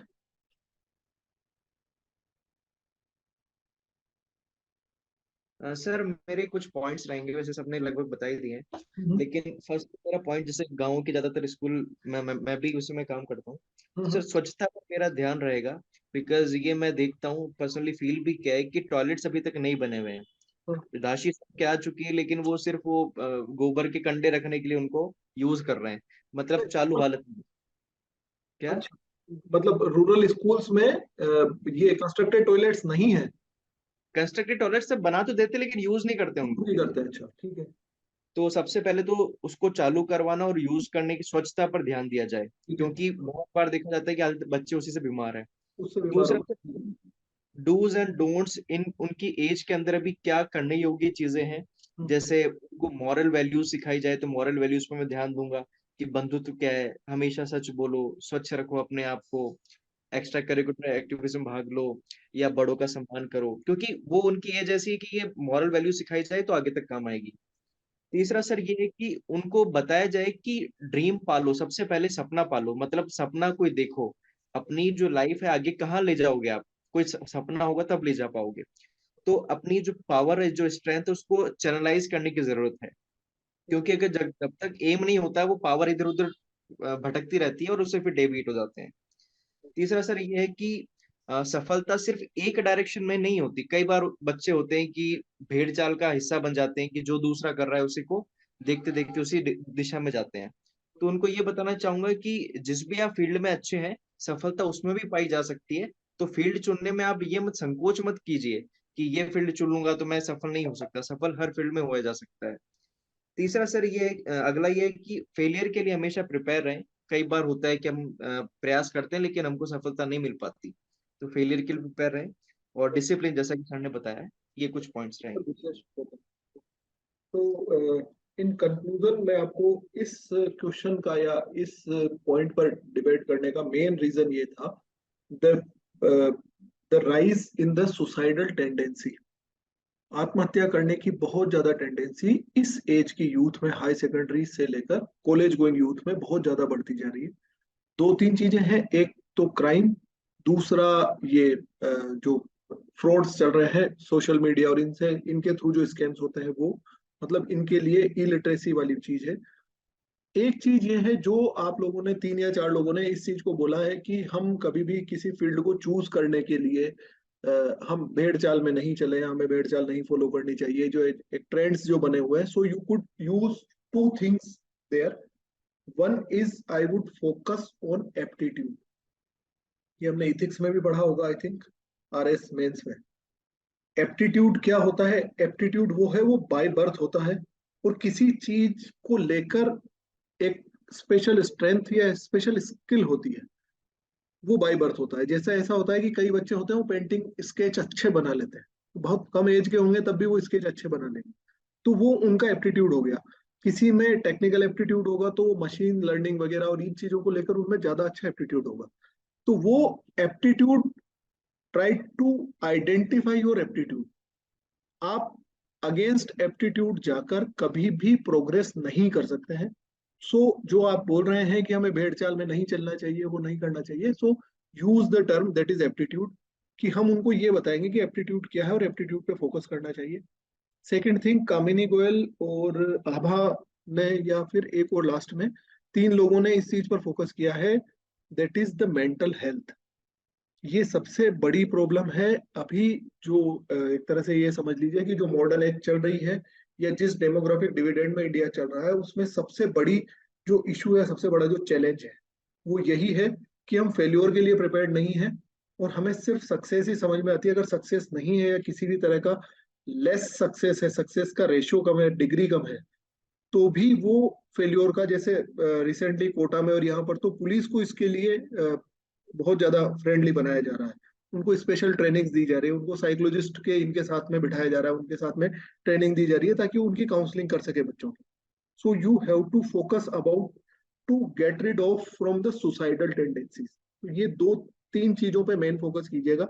सर मेरे कुछ पॉइंट्स रहेंगे, वैसे सबने लगभग बता ही दिए हैं, लेकिन फर्स्ट मेरा पॉइंट, जैसे गांव के ज्यादातर स्कूल मैं भी उसी में काम करता हूँ, तो सर स्वच्छता पर मेरा ध्यान रहेगा, बिकॉज ये मैं देखता हूँ पर्सनली फील भी क्या है कि टॉयलेट्स अभी तक नहीं बने हुए हैं। राशि क्या आ चुकी है, लेकिन वो सिर्फ वो गोबर के कंडे रखने के लिए उनको यूज कर रहे हैं, मतलब चालू हालत में। क्या अच्छा, मतलब रूरल स्कूल्स में ये कंस्ट्रक्टेड टॉयलेट्स नहीं है? कंस्ट्रक्टेड टॉयलेट से बना तो देते लेकिन यूज नहीं करते उनको। नहीं करते। अच्छा ठीक है। तो सबसे पहले तो उसको चालू करवाना और यूज करने की स्वच्छता पर ध्यान दिया जाए, क्योंकि बहुत बार देखा जाता है कि आज बच्चे उसी से बीमार है। उससे बीमार दूसरा, हो। डूज एंड डोंट्स इन उनकी एज के अंदर अभी क्या करने योग्य चीजें हैं, जैसे उनको मॉरल वैल्यूज सिखाई जाए तो मॉरल वैल्यूज पर मैं ध्यान दूंगा कि बंधुत्व क्या है, हमेशा सच बोलो, स्वच्छ रखो अपने आप को, एक्स्ट्रा करिकुलर एक्टिविटीज में भाग लो, या बड़ों का सम्मान करो, क्योंकि वो उनकी एज ऐसी है कि ये मॉरल वैल्यू सिखाई जाए तो आगे तक काम आएगी। तीसरा सर ये है कि उनको बताया जाए कि ड्रीम पालो, सबसे पहले सपना पालो, मतलब सपना कोई देखो, अपनी जो लाइफ है आगे कहाँ ले जाओगे आप, कोई सपना होगा तब ले जा पाओगे। तो अपनी जो पावर है, जो स्ट्रेंथ है, उसको चैनलाइज करने की जरूरत है, क्योंकि अगर जब तक एम नहीं होता है वो पावर इधर उधर भटकती रहती है और उससे फिर डेविएट हो जाते हैं। तीसरा सर ये है कि सफलता सिर्फ एक डायरेक्शन में नहीं होती, कई बार बच्चे होते हैं कि भेड़ चाल का हिस्सा बन जाते हैं कि जो दूसरा कर रहा है उसी को देखते देखते उसी दिशा में जाते हैं। तो उनको ये बताना चाहूंगा कि जिस भी आप फील्ड में अच्छे हैं, सफलता उसमें भी पाई जा सकती है, तो फील्ड चुनने में आप ये मत संकोच मत कीजिए कि ये फील्ड चुनूंगा तो मैं सफल नहीं हो सकता, सफल हर फील्ड में हुआ जा सकता है। तीसरा सर ये अगला ये है कि फेलियर के लिए हमेशा प्रिपेयर रहें। कई बार होता है कि हम प्रयास करते हैं लेकिन हमको सफलता नहीं मिल पाती, तो फेलियर के लिए प्रिपेयर रहें, और डिसिप्लिन जैसा कि सर ने बताया है, ये कुछ पॉइंट्स रहेंगे। तो इन कंक्लूजन में आपको इस क्वेश्चन का या इस पॉइंट पर डिबेट करने का मेन रीजन ये था, the rise in the suicidal tendency. आत्महत्या करने की बहुत ज्यादा टेंडेंसी इस एज की यूथ में, हाई सेकेंडरी से लेकर कॉलेज गोइंग यूथ में बहुत ज्यादा बढ़ती जा रही है। दो तीन चीजें हैं, एक तो क्राइम, दूसरा ये जो फ्रॉड्स चल रहे हैं सोशल मीडिया और इनसे इनके थ्रू जो स्कैम्स होते हैं वो, मतलब इनके लिए इलिटरेसी वाली चीज है। एक चीज ये है जो आप लोगों ने, 3 या 4 लोगों ने इस चीज को बोला है कि हम कभी भी किसी फील्ड को चूज करने के लिए हम भेड़ चाल में नहीं चले, हमें भेड़ चाल नहीं फॉलो करनी चाहिए, जो एक ट्रेंड्स जो बने हुए हैं। So you could use 2 things there. One is I would focus on aptitude. ये हमने इथिक्स में भी पढ़ा होगा आई थिंक, RS मेंस में। एप्टीट्यूड क्या होता है? एप्टीट्यूड वो है, वो बाय बर्थ होता है, और किसी चीज को लेकर एक स्पेशल स्ट्रेंथ या स्पेशल स्किल होती है, वो बाय बर्थ होता है। जैसा ऐसा होता है कि कई बच्चे होते हैं वो पेंटिंग स्केच अच्छे बना लेते हैं, बहुत कम एज के होंगे तब भी वो स्केच अच्छे बना लेंगे, तो वो उनका एप्टीट्यूड हो गया। किसी में टेक्निकल एप्टीट्यूड होगा तो वो मशीन लर्निंग वगैरह और इन चीजों को लेकर उनमें ज्यादा अच्छा एप्टीट्यूड होगा। तो वो aptitude, try to identify your aptitude. आप अगेंस्ट एप्टीट्यूड जाकर कभी भी प्रोग्रेस नहीं कर सकते हैं। सो जो आप बोल रहे हैं कि हमें भेड़ चाल में नहीं चलना चाहिए, वो नहीं करना चाहिए, so use the term that is aptitude, कि हम उनको ये बताएंगे कि एप्टीट्यूड क्या है और एप्टीट्यूड पे फोकस करना चाहिए। सेकंड थिंग, कामिनी गोयल और आभा ने, या फिर एक और लास्ट में 3 लोगों ने इस चीज पर फोकस किया है that is the mental health. ये सबसे बड़ी प्रॉब्लम है अभी जो एक तरह से ये समझ लीजिए कि जो मॉडर्न एज चल रही है या जिस डेमोग्राफिक डिविडेंड में इंडिया चल रहा है, उसमें सबसे बड़ी जो इशू है, सबसे बड़ा जो चैलेंज है, वो यही है कि हम फेल्योर के लिए प्रिपेयर्ड नहीं है और हमें सिर्फ सक्सेस ही समझ में आती है। अगर सक्सेस नहीं है या किसी भी तरह का लेस सक्सेस है, सक्सेस का रेशियो कम है, डिग्री कम है, तो भी वो फेल्योर का, जैसे रिसेंटली कोटा में और यहाँ पर तो पुलिस को इसके लिए बहुत ज्यादा फ्रेंडली बनाया जा रहा है, उनको स्पेशल ट्रेनिंग्स दी जा रही है, उनको साइकोलॉजिस्ट के इनके साथ में बिठाया जा रहा है, उनके साथ में ट्रेनिंग दी जा रही है ताकि उनकी काउंसलिंग कर सके बच्चों की। So you have to focus about to get rid of from the suicidal tendencies. ये 2-3 चीजों पे मेन फोकस कीजिएगा।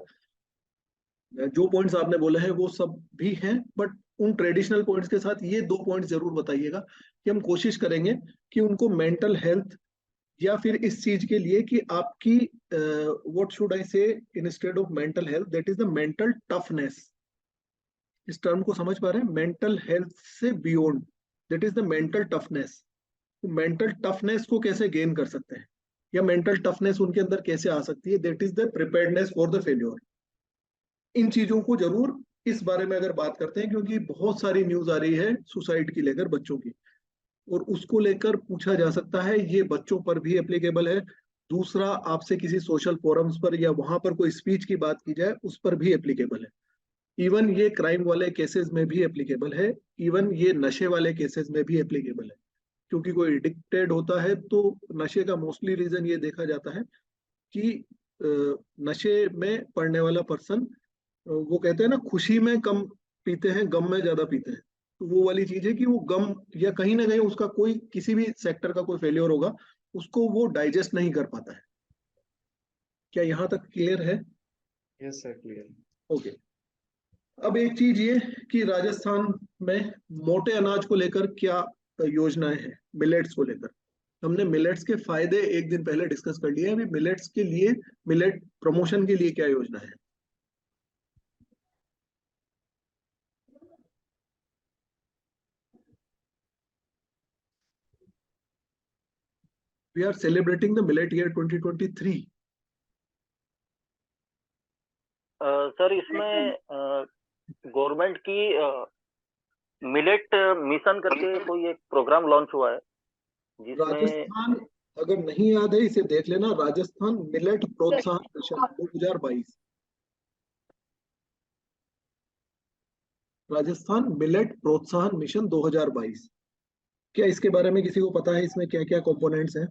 जो पॉइंट्स आपने बोले हैं वो सब भी हैं, बट उन ट्रेडिशनल पॉइंट्स के साथ ये 2 पॉइंट्स जरूर बताइएगा कि हम कोशिश करेंगे कि उनको मेंटल हेल्थ या फिर इस चीज के लिए कि आपकी व्हाट शुड आई से instead of mental health, that is the mental toughness. इस टर्म को समझ पा रहे हैं? मेंटल हेल्थ से beyond, that is the mental toughness. Mental toughness को कैसे गेन कर सकते हैं या मेंटल टफनेस उनके अंदर कैसे आ सकती है, that is the preparedness for the failure. इन चीजों को जरूर इस बारे में अगर बात करते हैं, क्योंकि बहुत सारी न्यूज आ रही है सुसाइड की लेकर बच्चों की, और उसको लेकर पूछा जा सकता है, ये बच्चों पर भी एप्लीकेबल है। दूसरा, आपसे किसी सोशल फोरम्स पर या वहां पर कोई स्पीच की बात की जाए, उस पर भी एप्लीकेबल है। इवन ये क्राइम वाले केसेस में भी एप्लीकेबल है, इवन ये नशे वाले केसेस में भी एप्लीकेबल है। क्योंकि कोई एडिक्टेड होता है तो नशे का मोस्टली रीजन ये देखा जाता है कि नशे में पड़ने वाला पर्सन, वो कहते हैं ना, खुशी में कम पीते हैं, गम में ज्यादा पीते हैं। तो वो वाली चीज है कि वो गम या कहीं ना कहीं उसका कोई किसी भी सेक्टर का कोई फेलियर होगा, उसको वो डाइजेस्ट नहीं कर पाता है। क्या यहाँ तक क्लियर है? Yes sir, clear. ओके। अब एक चीज ये कि राजस्थान में मोटे अनाज को लेकर क्या योजनाएं हैं, मिलेट्स को लेकर। हमने मिलेट्स के फायदे एक दिन पहले डिस्कस कर लिए। अभी मिलेट्स के लिए, मिलेट प्रमोशन के लिए क्या योजना है? We are celebrating the Millet Year 2023. Sir, इसमें गवर्नमेंट की मिलेट मिशन करके कोई एक प्रोग्राम लॉन्च हुआ है जिसमें राजस्थान, अगर नहीं याद है इसे देख लेना, राजस्थान मिलेट प्रोत्साहन मिशन 2022। राजस्थान मिलेट प्रोत्साहन मिशन 2022। क्या इसके बारे में किसी को पता है, इसमें क्या क्या कंपोनेंट्स हैं?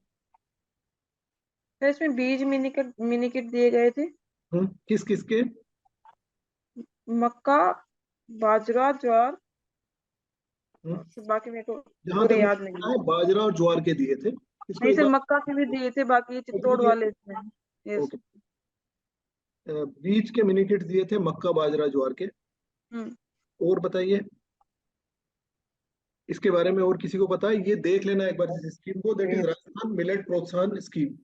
इसमें बीज मिनीकिट दिए गए थे। किस किस के? मक्का, बाजरा, ज्वार, बाकी मेरे को जहाँ तक याद नहीं है। बाजरा और ज्वार के दिए थे। नहीं सर, मक्का के भी दिए थे, बाकी चित्तौड़ वाले इसमें। यस। बीज के मिनीकिट दिए थे, मक्का, बाजरा, ज्वार के। और बताइए इसके बारे में, और किसी को पता है? ये देख लेना एक बार इस स्कीम को, दैट इज राजस्थान मिलेट प्रोत्साहन स्कीम।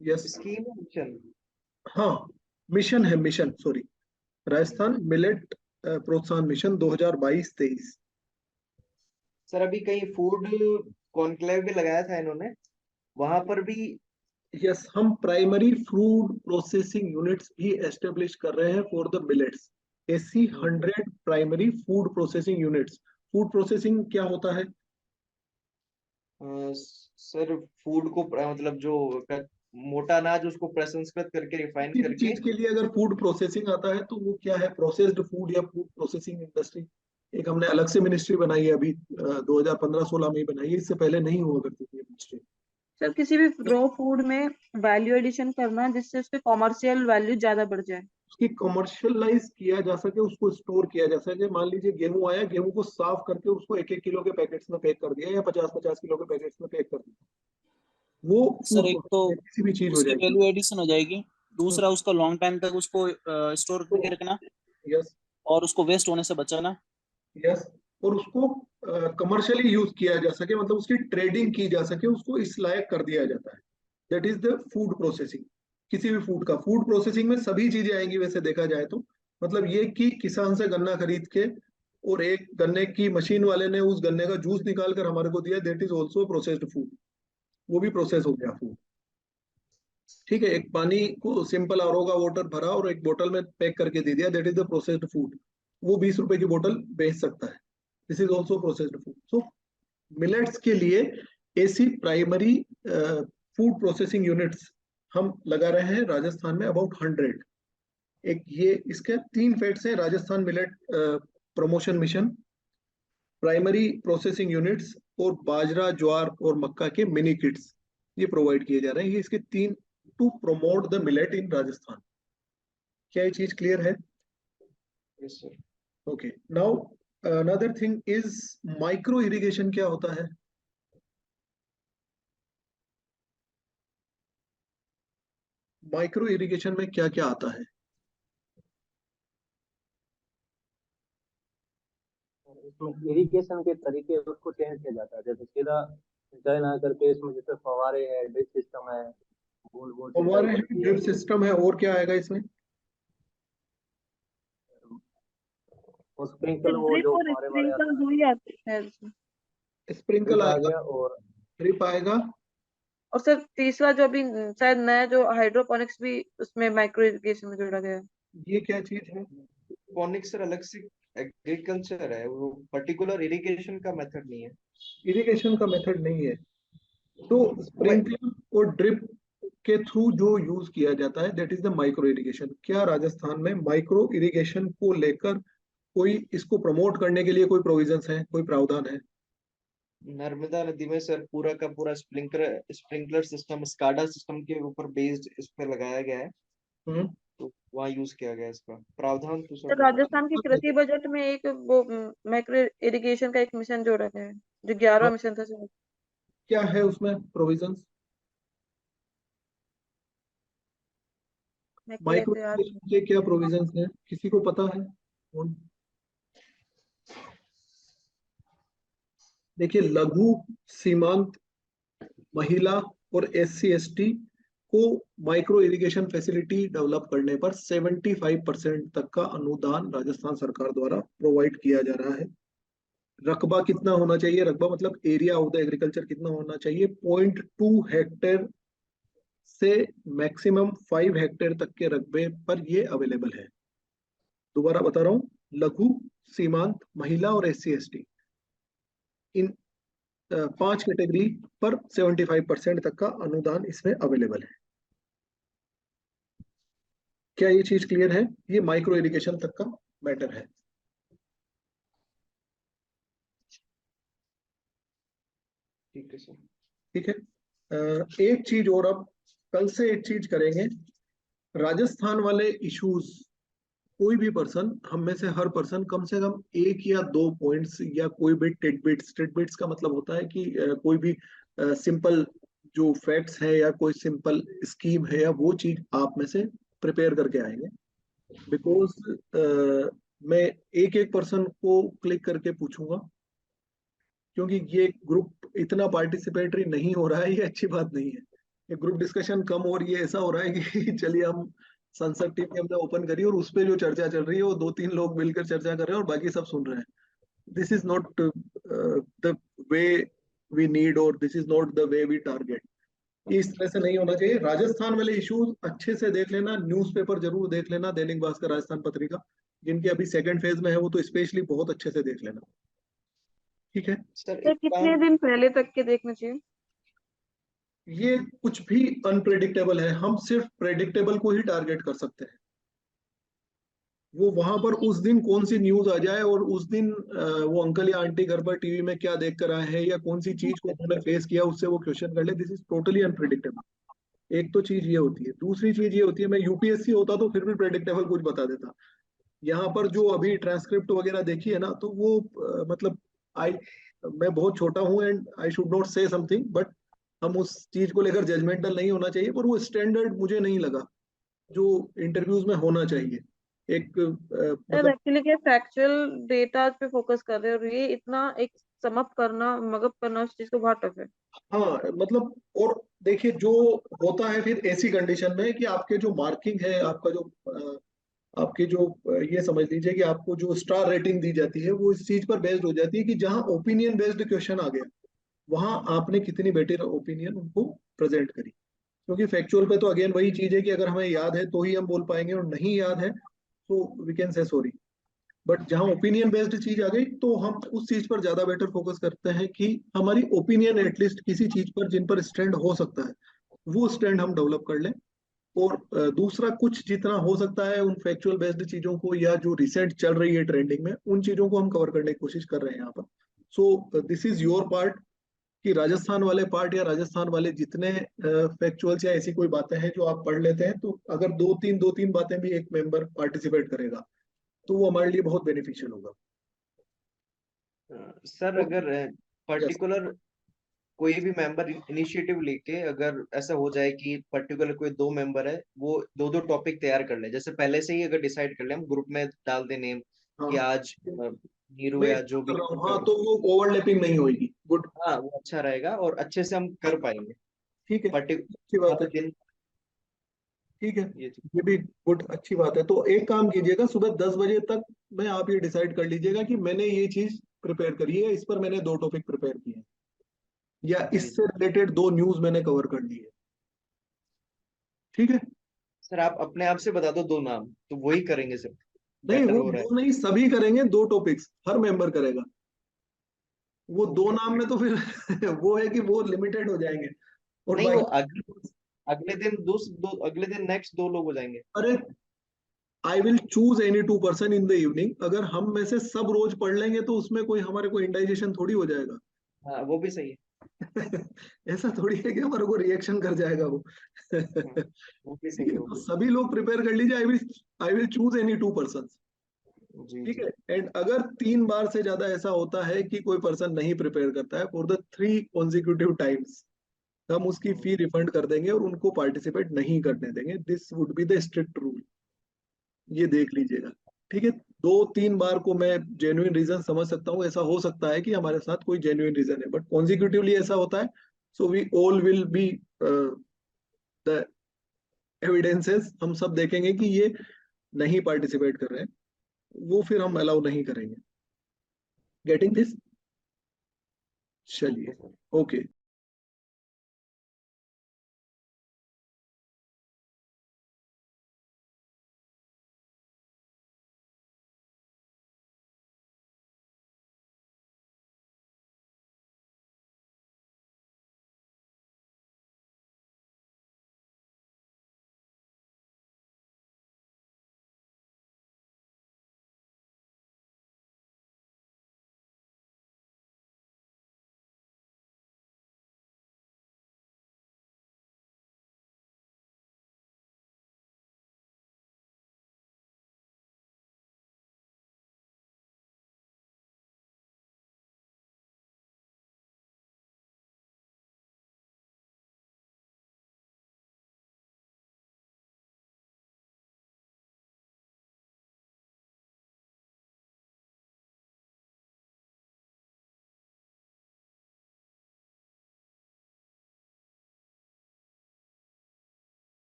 Yes, scheme mission. हाँ, मिशन है, मिशन, सॉरी, राजस्थान मिलेट प्रोत्साहन मिशन 2022-23। सर, अभी कहीं फूड कॉन्क्लेव भी लगाया था इन्होंने, वहां पर भी। यस, हम प्राइमरी फूड प्रोसेसिंग यूनिट्स भी एस्टेब्लिश कर रहे हैं for the millets. AC 100 primary food processing units. Food processing क्या होता है? सर, फूड को मतलब जो मोटा अनाज, उसको प्रसंस्कृत करके रिफाइन करके। चीज के लिए अगर फूड प्रोसेसिंग आता है तो वो क्या है? प्रोसेस्ड फूड या फूड प्रोसेसिंग इंडस्ट्री। एक हमने अलग से मिनिस्ट्री बनाई है, अभी 2015-16 में ही बनाई है, इससे पहले नहीं हुआ करती थी मिनिस्ट्री। सर, किसी भी रॉ फूड में वैल्यू एडिशन करना जिससे उसके कॉमर्शियल वैल्यू ज्यादा बढ़ जाए, उसकी कमर्शियलाइज किया जा सके, उसको स्टोर किया जा सके। मान लीजिए गेहूं आया, गेहूं को साफ करके उसको 1-1 किलो के पैकेट्स में पैक कर दिया या 50-50 किलो के पैकेट्स में पैक कर दिया, वो सर एक तो किसी भी चीज हो उसकी जाएगी। वैल्यू एडिशन हो जाएगी। दूसरा, उसका लॉन्ग टाइम तक उसको स्टोर करके रखना। यस। और उसको वेस्ट होने से बचाना। यस। और उसको कमर्शियली यूज किया जा सके, मतलब उसकी ट्रेडिंग की जा सके, उसको इस लायक कर दिया जाता है। That is the food processing. किसी भी फूड का, फूड प्रोसेसिंग में सभी चीजें आएंगी वैसे देखा जाए तो। मतलब ये कि किसान से गन्ना खरीद के और एक गन्ने की मशीन वाले ने उस गन्ने का जूस निकाल कर हमारे को दिया, that is also processed food. वो भी प्रोसेस हो गया फूड। ठीक है, एक पानी को सिंपल आरओ का वाटर भरा और एक बोतल में पैक करके दे दिया, that is the processed food. वो 20 रुपए की बोतल बेच सकता है, this is also processed food. So millets के लिए ऐसी प्राइमरी फूड प्रोसेसिंग यूनिट्स हम लगा रहे हैं राजस्थान में अबाउट 100। एक ये इसके 3 फेट्स हैं, Rajasthan millet promotion mission, primary processing units और बाजरा ज्वार और मक्का के मिनी किट्स ये प्रोवाइड किए जा रहे हैं। ये इसके 3 टू प्रमोट द मिलेट इन राजस्थान। क्या ये चीज क्लियर है? Yes sir. Okay, now another thing is micro irrigation. क्या होता है? माइक्रो इरिगेशन में क्या क्या आता है? इसमें इरिगेशन के तरीके उसको चेंज किया जाता है, जैसे सीधा सिंचाई ना करके इसमें जैसे फव्वारे है, ड्रिप सिस्टम है, बूंद बूंद सिंचाई फव्वारे है, होती है। ड्रिप सिस्टम है, और क्या आएगा इसमें? और स्प्रिंकल, वो ड्रिप जो और फव्वारे वाले स्प्रिंकल आता दो ही आते हैं इसमें। स्प्रिंकल ड्रिप आ आएगा, गया और ड्रिप आएगा, और सर तीसरा जो अभी शायद नया जो हाइड्रोपोनिक्स भी उसमें माइक्रो इरिगेशन में जोड़ा गया है। ये क्या चीज है? पॉनिक्स सर अलग से एग्रीकल्चर है, वो पर्टिकुलर इरिगेशन का मेथड नहीं है। इरिगेशन का मेथड नहीं है। तो स्प्रिंकलर और ड्रिप के थ्रू जो यूज किया जाता है that is the micro irrigation. क्या राजस्थान में माइक्रो इरिगेशन को लेकर कोई इसको प्रमोट करने के लिए कोई प्रोविजंस हैं, कोई प्रावधान है? नर्मदा नदी में सर पूरा का पूरा स्प्रिंकलर सिस्टम स्काडा सिस्टम के ऊपर बेस्ड इस पे लगाया गया है, तो वहाँ यूज किया गया इसका प्रावधान। तो तो सर राजस्थान के कृषि बजट में एक वो माइक्रो इरिगेशन का एक मिशन जोड़ा गया है, जो 11वां मिशन था शायद। क्या है उसमें प्रोविजंस? माइक्रो इरिगेशन के क्या प्रोविजंस हैं, किसी को पता है? देखिए, लघु सीमांत महिला और SC/ST को माइक्रो इरिगेशन फैसिलिटी डेवलप करने पर 75% तक का अनुदान राजस्थान सरकार द्वारा प्रोवाइड किया जा रहा है। रकबा कितना होना चाहिए? रकबा मतलब एरिया ऑफ द एग्रीकल्चर कितना होना चाहिए? 0.2 हेक्टेयर से मैक्सिमम 5 हेक्टेयर तक के रकबे पर ये अवेलेबल है। दोबारा बता रहा हूं, लघु सीमांत महिला और SC/ST इन 5 कैटेगरी पर 75% तक का अनुदान इसमें अवेलेबल है। क्या ये चीज क्लियर है? ये माइक्रो इरिगेशन तक का मैटर है। ठीक है सर। ठीक है, एक चीज और, अब कल से एक चीज करेंगे, राजस्थान वाले इश्यूज कोई भी पर्सन, हम में से हर पर्सन कम से कम 1 या 2 पॉइंट्स या कोई भी टिडबिट्स का मतलब होता है कि कोई भी सिंपल जो फैक्ट्स है या कोई सिंपल स्कीम है या वो चीज आप में से प्रिपेयर करके आएंगे। बिकॉज मैं एक एक पर्सन को क्लिक करके पूछूंगा, क्योंकि ये ग्रुप इतना पार्टिसिपेटरी नहीं हो रहा है, ये अच्छी बात नहीं है। ये ग्रुप डिस्कशन कम हो रही है, ऐसा हो रहा है कि चलिए हम संसद टीवी हमने ओपन करी और उस पर जो चर्चा चल रही है वो 2-3 लोग मिलकर चर्चा कर रहे हैं और बाकी सब सुन रहे हैं। This is not the way we need, और this is not the way we target. इस तरह से नहीं होना चाहिए। राजस्थान वाले इश्यूज अच्छे से देख लेना, न्यूज़पेपर जरूर देख लेना, दैनिक भास्कर, राजस्थान पत्रिका, जिनके अभी सेकंड फेज में है वो तो स्पेशली बहुत अच्छे से देख लेना। ठीक है सर, तो कितने दिन पहले तक के देखना चाहिए? ये कुछ भी अनप्रेडिक्टेबल है, हम सिर्फ प्रेडिक्टेबल को ही टारगेट कर सकते हैं। वो वहां पर उस दिन कौन सी न्यूज आ जाए और उस दिन वो अंकल या आंटी घर पर टीवी में क्या देख कर आए हैं या कौन सी चीज को उन्होंने फेस किया उससे वो क्वेश्चन कर ले, दिस इज टोटली अनप्रेडिक्टेबल। एक तो चीज ये होती है। दूसरी चीज ये होती है, मैं UPSC होता तो फिर भी प्रेडिक्टेबल कुछ बता देता। यहाँ पर जो अभी ट्रांसक्रिप्ट वगैरह देखी है ना, तो वो मतलब मैं बहुत छोटा हूँ एंड आई शुड नॉट से समथिंग, बट हम उस चीज को लेकर जजमेंटल नहीं होना चाहिए, पर वो स्टैंडर्ड मुझे नहीं लगा जो इंटरव्यूज में होना चाहिए। एक सर एक्चुअली क्या फैक्चुअल डेटा पे फोकस कर रहे हैं और ये इतना एक समअप करना, मगअप करना उस चीज को बहुत टफ है। हाँ मतलब, और देखिए जो होता है फिर ऐसी कंडीशन में कि आपके जो मार्किंग है, आपका जो आपकी जो ये समझ लीजिए कि आपको जो स्टार रेटिंग दी जाती है वो इस चीज पर बेस्ड हो जाती है कि जहां ओपिनियन बेस्ड क्वेश्चन आ गया वहां आपने कितनी बेटर ओपिनियन उनको प्रेजेंट करी। क्योंकि फैक्चुअल पे तो अगेन वही चीज है कि अगर हमें याद है तो ही हम बोल पाएंगे, और नहीं याद है तो we can say sorry. But जहाँ ओपिनियन बेस्ड चीज आ गई तो हम उस चीज पर ज्यादा बेटर फोकस करते हैं कि हमारी ओपिनियन एटलीस्ट किसी चीज पर जिन पर स्टैंड हो सकता है वो स्टैंड हम डेवलप कर लें। और दूसरा, कुछ जितना हो सकता है उन फैक्चुअल बेस्ड चीजों को या जो रिसेंट चल रही है ट्रेंडिंग में उन चीजों को हम कवर करने की कोशिश कर रहे हैं यहाँ पर। So this is your part, कि राजस्थान वाले पार्ट या राजस्थान वाले जितने फैक्चुअल्स या ऐसी कोई बातें हैं जो आप पढ़ लेते हैं, तो अगर दो तीन बातें भी एक मेंबर पार्टिसिपेट करेगा तो वो हमारे लिए बहुत बेनिफिशियल होगा। सर अगर पर्टिकुलर कोई भी मेंबर इनिशिएटिव लेके अगर ऐसा हो जाए कि पर्टिकुलर कोई 2 मेंबर है वो 2 टॉपिक तैयार कर ले, जैसे पहले से ही अगर डिसाइड कर ले, हम ग्रुप में डाल दे नेम कि आज नीरू मैं या जो भी हाँ, तो वो ओवरलैपिंग नहीं होगी। गुड, हाँ वो अच्छा रहेगा और अच्छे से हम कर पाएंगे। ठीक है, अच्छी बात है। दिन ठीक है, ये भी गुड, अच्छी बात है। तो एक काम कीजिएगा, सुबह 10 बजे तक में आप ये डिसाइड कर लीजिएगा कि मैंने ये चीज प्रिपेयर करी है, इस पर मैंने 2 टॉपिक प्रिपेयर किए हैं, या इससे रिलेटेड 2 न्यूज मैंने कवर कर ली है। ठीक है सर, आप अपने आप से बता दो 2 नाम तो वही करेंगे सर, नहीं, बेटर वो हो रहा है। 2 नहीं, सभी करेंगे, 2 टॉपिक्स हर मेंबर करेगा। वो 2 नाम में तो फिर वो है कि वो लिमिटेड हो जाएंगे और नहीं, वो बाकी अगले दिन अगले दिन नेक्स्ट 2 लोग हो जाएंगे। अरे आई will choose any 2 person in the evening. अगर हम में से सब रोज पढ़ लेंगे तो उसमें कोई हमारे को इंडाइजेशन थोड़ी हो जाएगा। हाँ वो भी सही है। ऐसा थोड़ी है कि हमारे को रिएक्शन कर जाएगा वो। वो भी सही है, वो तो भी। सभी लोग प्रिपेयर कर लीजिए। I will choose any 2 person. जी ठीक जी। है, एंड अगर 3 बार से ज्यादा ऐसा होता है कि कोई पर्सन नहीं प्रिपेयर करता है फॉर द 3 कॉन्जिक्यूटिव टाइम्स, हम उसकी फी रिफंड कर देंगे और उनको पार्टिसिपेट नहीं करने देंगे। This would be the strict rule, ये देख लीजिएगा। ठीक है, 2-3 बार को मैं जेन्युइन रीजन समझ सकता हूँ, ऐसा हो सकता है कि हमारे साथ कोई जेन्युइन रीजन है, बट कॉन्जिक्यूटिवली ऐसा होता है। So we all will be the evidences, हम सब देखेंगे कि ये नहीं पार्टिसिपेट कर रहे हैं, वो फिर हम अलाउ नहीं करेंगे। Getting this? चलिए, ओके।